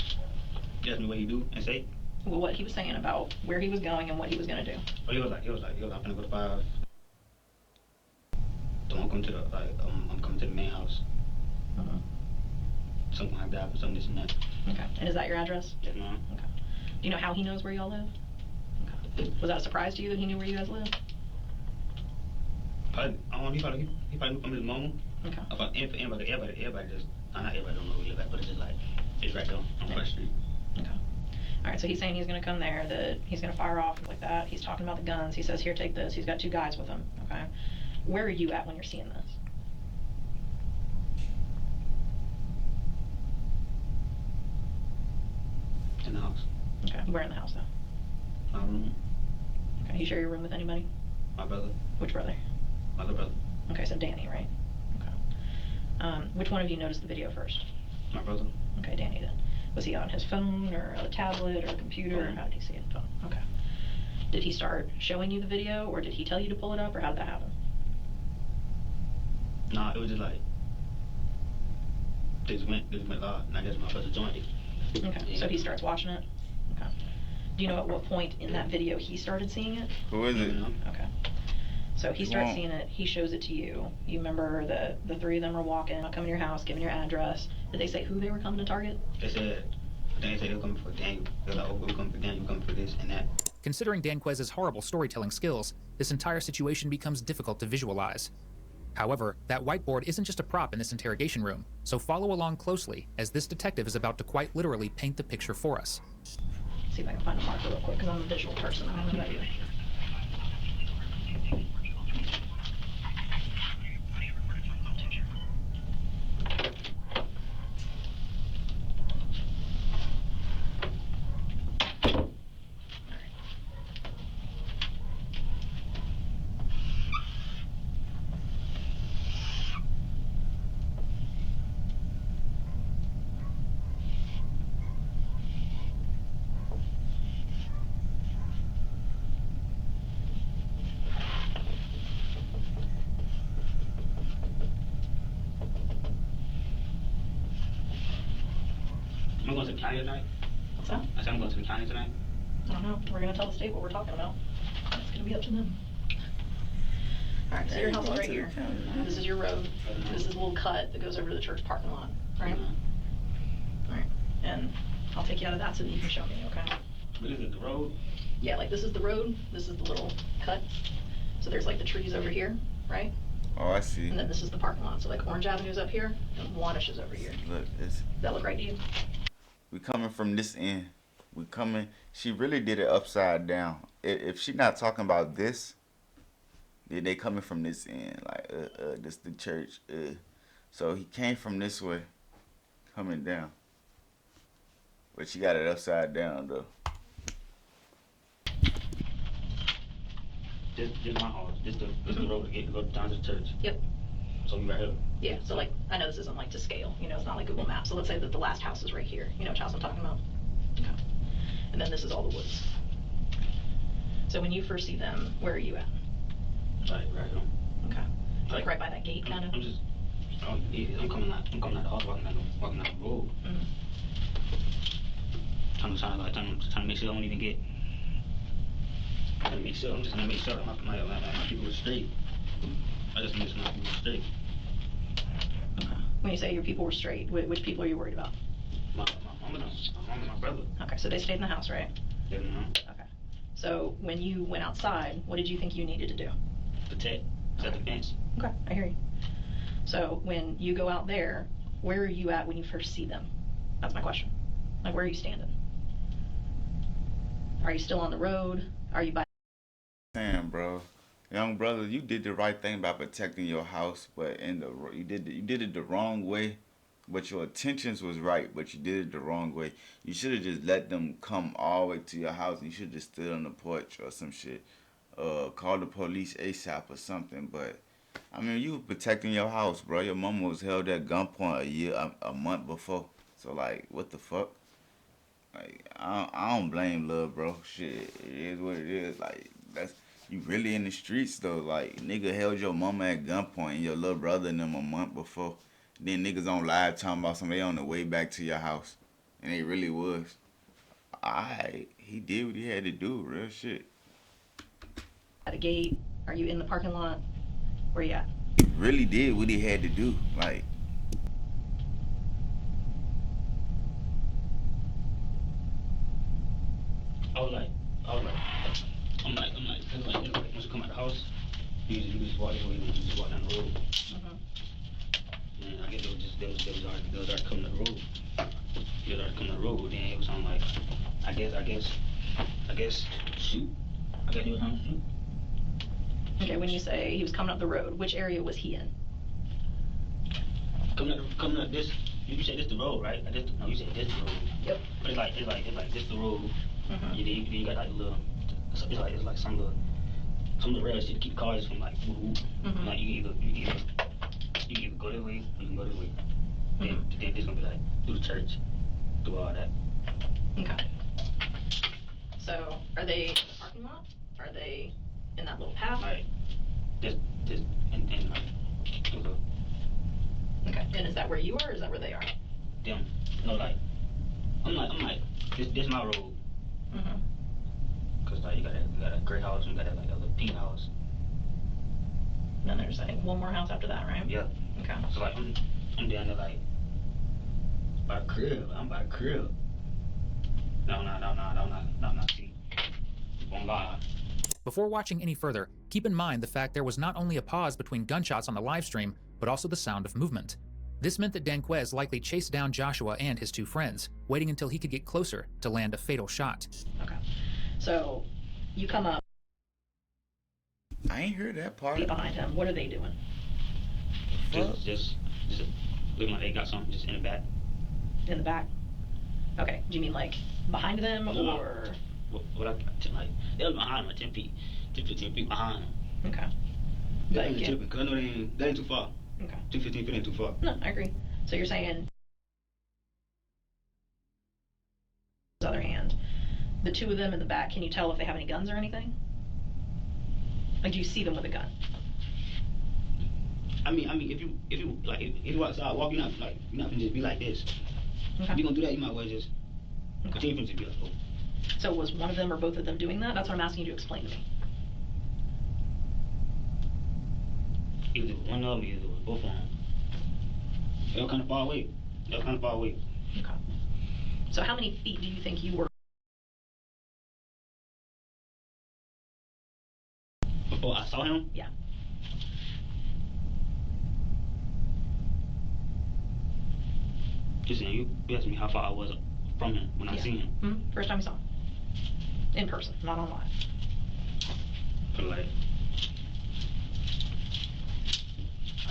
You ask me what he do and say. Well, what he was saying about where he was going and what he was going to do. Oh, he was like, I'm gonna go to 5. So I'm coming to the I'm coming to the main house. Mhm. Something like that, or something this and that. Okay. And is that your address? Yes, ma'am. Okay. Do you know how he knows where y'all live? Okay. Was that a surprise to you that he knew where you guys live? Probably, I don't know, he probably knew from his mama. Okay. About everybody just, not everybody don't know where he live at, but it's just like, it's right there on First Street. Okay. All right, so he's saying he's going to come there, that he's going to fire off like that. He's talking about the guns. He says, here, take this. He's got 2 guys with him, okay? Where are you at when you're seeing this? In the house. Okay. Where in the house, though? My room, Okay. You share your room with anybody? my brother, Which brother? my little brother. Okay, so Danny, right? Which one of you noticed the video first? My brother. Okay, Danny then. Was he on his phone or a tablet or a computer? Or how did he see it? Phone. Okay. Did he start showing you the video, or did he tell you to pull it up, or how did that happen? Nah, it was just like this went live, and I guess my brother joined it. Okay, so he starts watching it. Okay. Do you know at what point in that video he started seeing it? Who is it? Okay. So he starts seeing it. He shows it to you. You remember the three of them were walking, coming to your house, giving your address. Did they say who they were coming to target? They said, I think they said they were coming for Daniel. They're like, oh, we're coming for Daniel, we're coming for this and that. Considering Danquez's horrible storytelling skills, this entire situation becomes difficult to visualize. However, that whiteboard isn't just a prop in this interrogation room, so follow along closely as this detective is about to quite literally paint the picture for us. See if I can find a marker real quick, because I'm a visual person. I don't know about you. Am I going to the county tonight? What's that? I said I'm going to the county tonight. I don't know. We're going to tell the state what we're talking about. It's going to be up to them. All right, so your house is right here. This is your road. This is a little cut that goes over to the church parking lot, right? All right, and I'll take you out of that so that you can show me, okay? But is it the road? Yeah, like this is the road. This is the little cut. So there's like the trees over here, right? Oh, I see. And then this is the parking lot. So like Orange Avenue's up here and Wanish is over here. Look, it's... Does that look right to you? We coming from this end. We coming. She really did it upside down. If she not talking about this, then they coming from this end. Like, this the church. So he came from this way, coming down. But she got it upside down though. This my house. This the road to go down to the church. Yep. So we right here. Yeah, so like, I know this isn't like to scale, you know, it's not like Google Maps. So let's say that the last house is right here. You know which house I'm talking about? Okay. And then this is all the woods. So when you first see them, where are you at? Right here. Okay. Like right by that gate, kind of? I'm just, I'm coming out the house, walking out the road. Mm-hmm. Trying to make sure I don't even get. I'm just trying to make sure that my people are straight. I just make sure my people are straight. Okay. When you say your people were straight, which people are you worried about? My mom and my brother. Okay, so they stayed in the house, right? Yeah, Okay. So when you went outside, what did you think you needed to do? Protect. Set the fence. Okay, I hear you. So when you go out there, where are you at when you first see them? That's my question. Like, where are you standing? Are you still on the road? Are you by? Damn, bro. Young brother, you did the right thing by protecting your house, but you did it the wrong way. But your intentions was right, but you did it the wrong way. You should have just let them come all the way to your house, and you should have just stood on the porch or some shit. Call the police ASAP or something. But I mean, you were protecting your house, bro. Your mama was held at gunpoint a month before. So like, what the fuck? Like, I don't blame love, bro. Shit, it is what it is. Like, that's. You really in the streets though, like nigga held your mama at gunpoint and your little brother and them a month before. Then niggas on live talking about somebody on the way back to your house. And they really was. Alright, he did what he had to do, real shit. At a gate? Are you in the parking lot? Where you at? He really did what he had to do, like. I'm like, once you come out the house, you just walk down the road. And I guess they was already coming to the road. They was already coming to the road, then it was on like, I guess, shoot. I guess he was on shoot. Okay, when you say he was coming up the road, which area was he in? Coming up this, you said this the road, right? No, you said this the road. Yep. But it's like this the road. You got like a little. It's like some of the rails to keep cars from like like you either you can go this way, you can go this way. Then this gonna be like through the church, through all that. Okay. So, are they in the parking lot? Are they in that little path? Like this, and like, okay. Okay. And is that where you are, or is that where they are? Them, no, like, I'm like, this my road. Mm-hmm. Cause like you got a gray house and you got that like a little pink house. And then there's, I think, one more house after that, right? Yeah. Okay. So like I'm down there like by the crib. I'm by the crib. No. See, on God. Before watching any further, keep in mind the fact there was not only a pause between gunshots on the live stream, but also the sound of movement. This meant that Danquez likely chased down Joshua and his two friends, waiting until he could get closer to land a fatal shot. Okay. So, you come up, I ain't heard that part. be behind him. What are they doing? Just looking like they got something just in the back. In the back? Okay. Do you mean like behind them, No. or? What I like they was behind them, 10 feet, 15 feet behind them. Okay. They But ain't again- tripping, cause I know they ain't too far. Okay. 15 feet ain't too far. No, I agree. So you're saying, on the other hand, the two of them in the back, can you tell if they have any guns or anything? Like, do you see them with a gun? I mean, if you like, if you outside walk, you're not gonna just be like this. If Okay. you gonna do that, you might as well just continue to just be like, oh. So was one of them or both of them doing that? That's what I'm asking you to explain to me. Either it was one of them, either it was both of them. They were kind of far away. Okay. So how many feet do you think you were Before I saw him, Yeah. just saying, you asked me how far I was from him when I Yeah. seen him. Hmm? First time you saw him? In person, not online. But like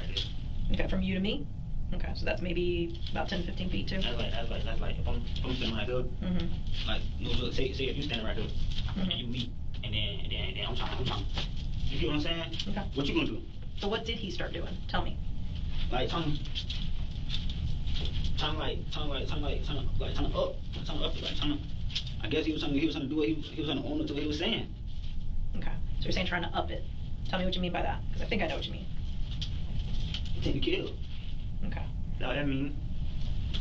this. Okay, from you to me? Okay, so that's maybe about 10, 15 feet too? That's like if I'm standing right there, Mm-hmm. like no, look, say if you standing right there, and you meet, and then I'm trying. You get what I'm saying? Okay. What you gonna do? So what did he start doing? Tell me. Like turn up, I guess he was trying to do what he was trying to own it to what he was saying. Okay, so you're saying trying to up it. Tell me what you mean by that, because I think I know what you mean. Take a kill. Okay. That's what that mean.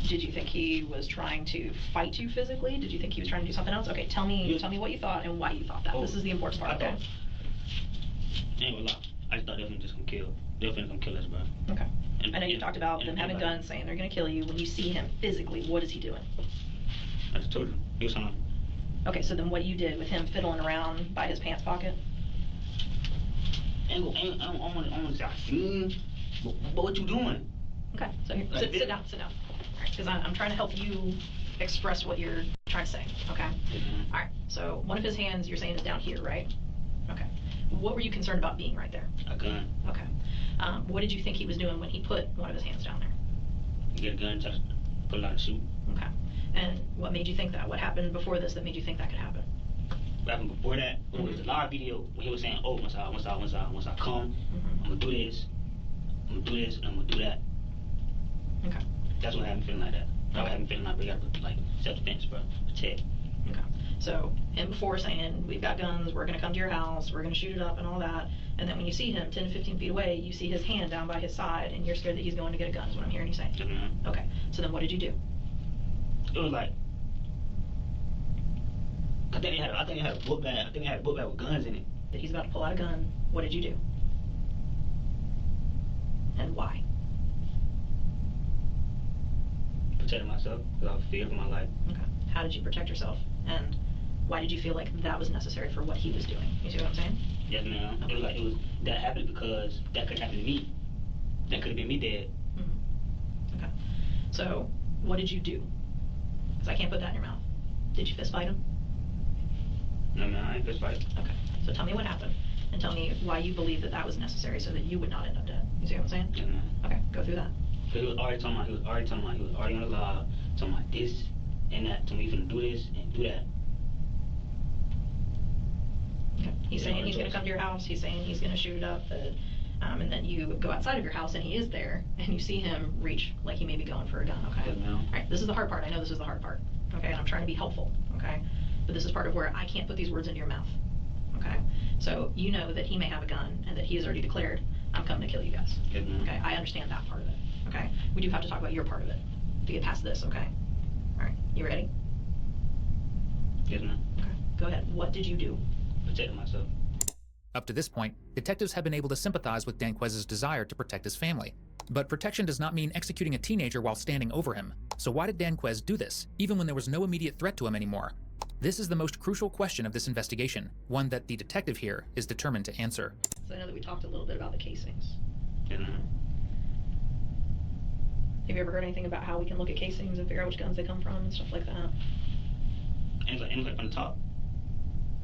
Did you think he was trying to fight you physically? Did you think he was trying to do something else? Okay, tell me what you thought and why you thought that. This is the important part, okay? I ain't gonna lie. I just thought they were just gonna kill. They were gonna kill us, bro. Okay. And- I know you and- talked about and- them and having like- guns, saying they're gonna kill you. When you see him physically, what is he doing? I just told you. He was trying to. Okay, so then what you did with him fiddling around by his pants pocket? I don't want to say I seen, but what you doing? Okay, so here, Like sit this? down. Because I'm trying to help you express what you're trying to say, okay? Mhm. All right, so one of his hands you're saying is down here, right? Okay. What were you concerned about being right there? A gun. Okay. What did you think he was doing when he put one of his hands down there? You get a gun, try to put it out and shoot. Okay. And what made you think that? What happened before this that made you think that could happen? What happened before that? When it was a live video when he was saying, "Oh, once I come, I'm gonna do this, and I'm gonna do that." Okay. That's what had me feeling like that. That's what had me feeling like we got to like self-defense, bro. Protect. Okay. So, him before saying, we've got guns, we're going to come to your house, we're going to shoot it up and all that, and then when you see him 10 to 15 feet away, you see his hand down by his side, and you're scared that he's going to get a gun, is what I'm hearing you say. Mhm. Okay. So then what did you do? It was like, I think they had a book bag. I think they had a book bag with guns in it. That he's about to pull out a gun, what did you do? And why? Protecting myself because I was feared for my life. Okay. How did you protect yourself? And why did you feel like that was necessary for what he was doing? You see what I'm saying? Yes, ma'am. It was that happened because that could happen to me. That could have been me dead. Mm-hmm. Okay. So, what did you do? Because I can't put that in your mouth. Did you fist fight him? No, man, I ain't fist fight. Okay. So tell me what happened, and tell me why you believe that that was necessary so that you would not end up dead. You see what I'm saying? Yes, ma'am. Okay. Go through that. So he was already on the live, talking about this and that, telling me he's gonna do this and do that. Okay. He's Yeah, saying no he's going to choice. come to your house. He's saying he's going to shoot it up. And then you go outside of your house and he is there, and you see him reach like he may be going for a gun, okay? Yes, ma'am. All right, this is the hard part. I know this is the hard part, okay? And I'm trying to be helpful, okay? But this is part of where I can't put these words into your mouth, okay? So you know that he may have a gun and that he has already declared, I'm coming to kill you guys, Yes, ma'am. okay? I understand that part of it, okay? We do have to talk about your part of it to get past this, okay? All right, you ready? Yes, ma'am. Okay, go ahead. What did you do? Protecting myself. Up to this point, detectives have been able to sympathize with Danquez's desire to protect his family. But protection does not mean executing a teenager while standing over him. So why did Danquez do this, even when there was no immediate threat to him anymore? This is the most crucial question of this investigation, one that the detective here is determined to answer. So I know that we talked a little bit about the casings. Yes, ma'am. Have you ever heard anything about how we can look at casings and figure out which guns they come from and stuff like that? And it's like from the top.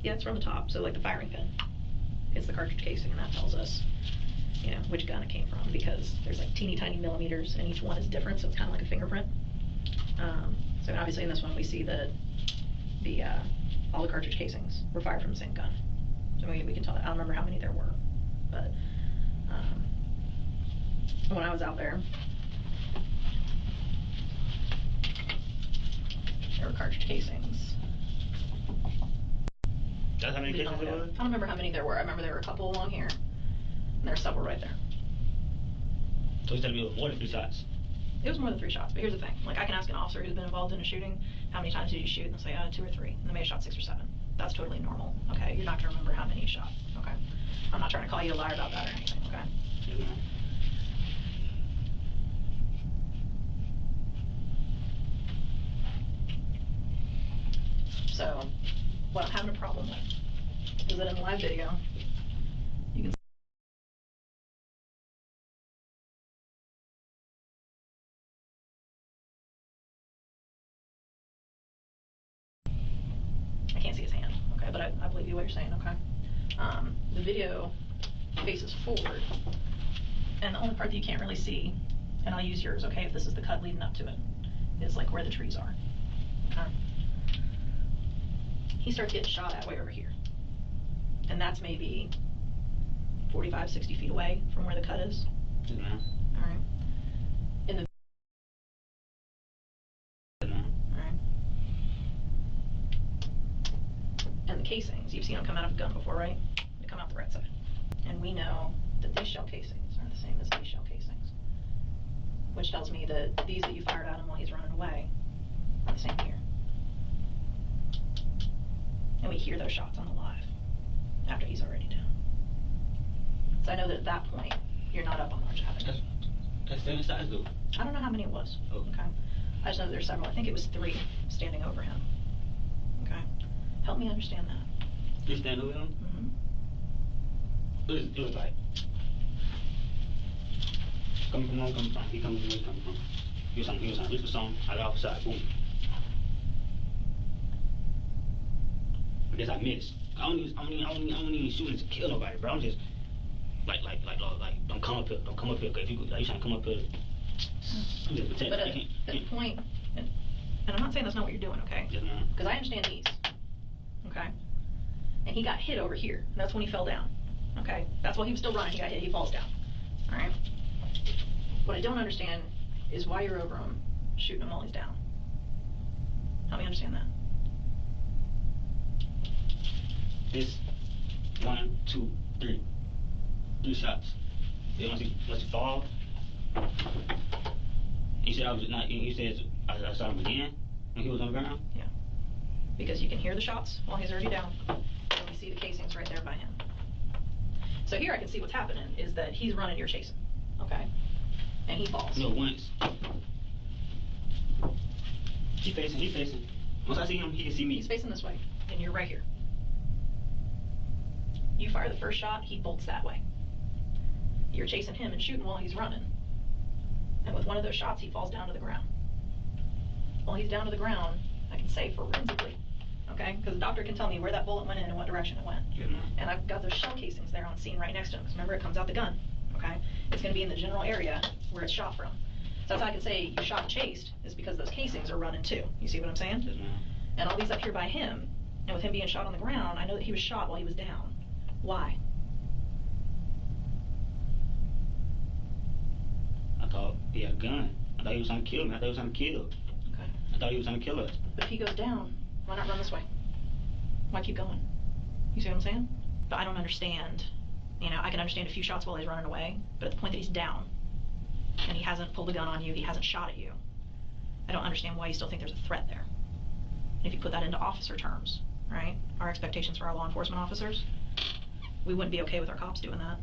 Yeah, it's from the top. So like the firing pin, it's the cartridge casing, and that tells us, you know, which gun it came from, because there's like teeny tiny millimeters, and each one is different, so it's kind of like a fingerprint. So obviously in this one we see that the all the cartridge casings were fired from the same gun. So we can tell that. I don't remember how many there were, but when I was out there, there were cartridge casings. That's how many I cases there was? don't remember how many there were. I remember there were a couple along here, and there were several right there. So it's telling me it was more than 3 shots. It was more than 3 shots, but here's the thing. Like, I can ask an officer who's been involved in a shooting, how many times did you shoot? And they'll say, 2 or 3. And they may have shot 6 or 7. That's totally normal, okay? You're not gonna remember how many you shot, okay? I'm not trying to call you a liar about that or anything, okay? Yes, ma'am. So, what I'm having a problem with is that in the live video, you can I can't see his hand, okay, but I believe you what you're saying, okay? The video faces forward, and the only part that you can't really see, and I'll use yours, okay, if this is the cut leading up to it, is like where the trees are, okay? He starts getting shot at way over here, and that's maybe 45, 60 feet away from where the cut is, Yes, ma'am. all right? In the, Yes, ma'am. all right? And the casings, you've seen them come out of a gun before, right? They come out the right side. And we know that these shell casings are the same as these shell casings, which tells me that these that you fired at him while he's running away are the same here. And we hear those shots on the live after he's already down. So I know that at that point, you're not up on large avenue. That's 7 shots, though. I don't know how many it was, Oh. okay? I just know that there's several. I think it was 3 standing over him, okay? Help me understand that. You stand over him? Mm-hmm. It was like, coming from where I'm coming from. He coming from where he coming from. He was on Richard song, I got outside, boom. I guess I missed. I don't even shoot to kill nobody, bro. I'm just like, don't come up here, cause if you like, you trying to come up here, I'm just protecting. But You at can't. the point, and I'm not saying that's not what you're doing, okay? Yes, ma'am. Because I understand these, okay? And he got hit over here. And that's when he fell down, okay? That's while he was still running. He got hit. He falls down, all right? What I don't understand is why you're over him, shooting him while he's down. Help me understand that. It's 1, 2, 3. 3 shots. Then once he fall, he said I was not. He said I saw him again when he was on the ground. Yeah. Because you can hear the shots while he's already down, and we see the casings right there by him. So here I can see what's happening is that he's running, you're chasing, okay? And he falls. No, once. He facing. Once I see him, he can see me. He's facing this way, and you're right here. You fire the first shot, he bolts that way. You're chasing him and shooting while he's running. And with one of those shots, he falls down to the ground. While he's down to the ground, I can say forensically, okay? Because the doctor can tell me where that bullet went in and what direction it went. Yes, ma'am. And I've got those shell casings there on scene right next to him. Because remember, it comes out the gun, okay? It's going to be in the general area where it's shot from. So that's how I can say you shot and chased, is because those casings are running too. You see what I'm saying? Yes, ma'am. And all these up here by him, and with him being shot on the ground, I know that he was shot while he was down. Why? I thought he had a gun. I thought he was trying to kill me. I thought he was trying to kill. Okay. I thought he was trying to kill us. But if he goes down, why not run this way? Why keep going? You see what I'm saying? But I don't understand. You know, I can understand a few shots while he's running away, but at the point that he's down, and he hasn't pulled a gun on you, he hasn't shot at you, I don't understand why you still think there's a threat there. And if you put that into officer terms, right? Our expectations for our law enforcement officers, we wouldn't be okay with our cops doing that.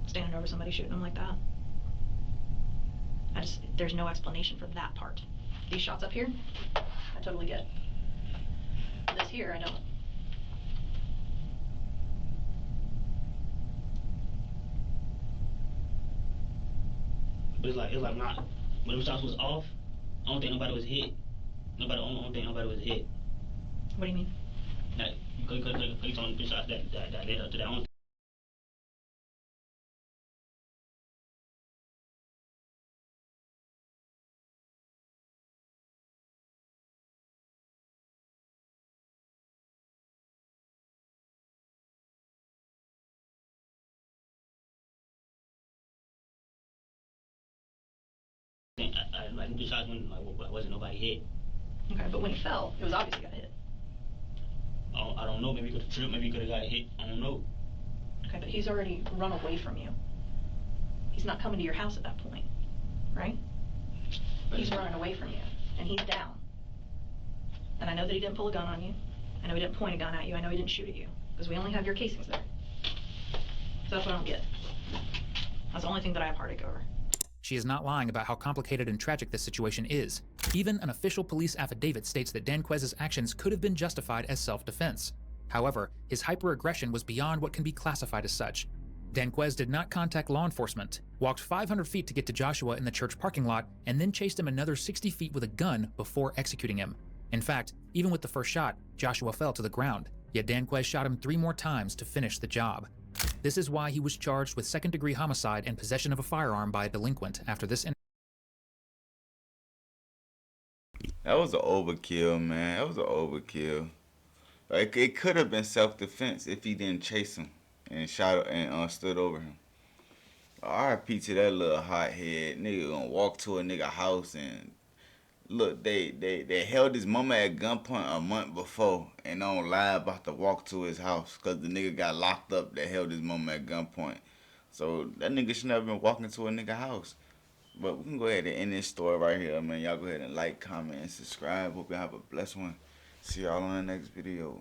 Standing over somebody shooting them like that. There's no explanation for that part. These shots up here, I totally get. This here, I don't. But it's like not. When the shots was off, I don't think nobody was hit. I don't think nobody was hit. What do you mean? Like, because on the shots that led up to that. I don't think like the shots when like wasn't nobody hit. Okay, but when he fell, it was obvious he got hit. I don't know. Maybe he could have tripped. Maybe he could have got hit. I don't know. Okay, but he's already run away from you. He's not coming to your house at that point, right? He's running away from you, and he's down. And I know that he didn't pull a gun on you. I know he didn't point a gun at you. I know he didn't shoot at you, because we only have your casings there. So that's what I don't get. That's the only thing that I have heartache over. She is not lying about how complicated and tragic this situation is. Even an official police affidavit states that Danquez's actions could have been justified as self-defense. However, his hyper-aggression was beyond what can be classified as such. Danquez did not contact law enforcement, walked 500 feet to get to Joshua in the church parking lot, and then chased him another 60 feet with a gun before executing him. In fact, even with the first shot, Joshua fell to the ground, yet Danquez shot him 3 more times to finish the job. This is why he was charged with second-degree homicide and possession of a firearm by a delinquent after this incident. That was an overkill, man. That was an overkill. Like, it could have been self-defense if he didn't chase him and shot and stood over him. RIP to that little hothead nigga gonna walk to a nigga house and look. They held his mama at gunpoint a month before and don't lie about to walk to his house because the nigga got locked up. That held his mama at gunpoint. So that nigga should never been walking to a nigga house. But we can go ahead and end this story right here, man. Y'all go ahead and like, comment, and subscribe. Hope y'all have a blessed one. See y'all on the next video.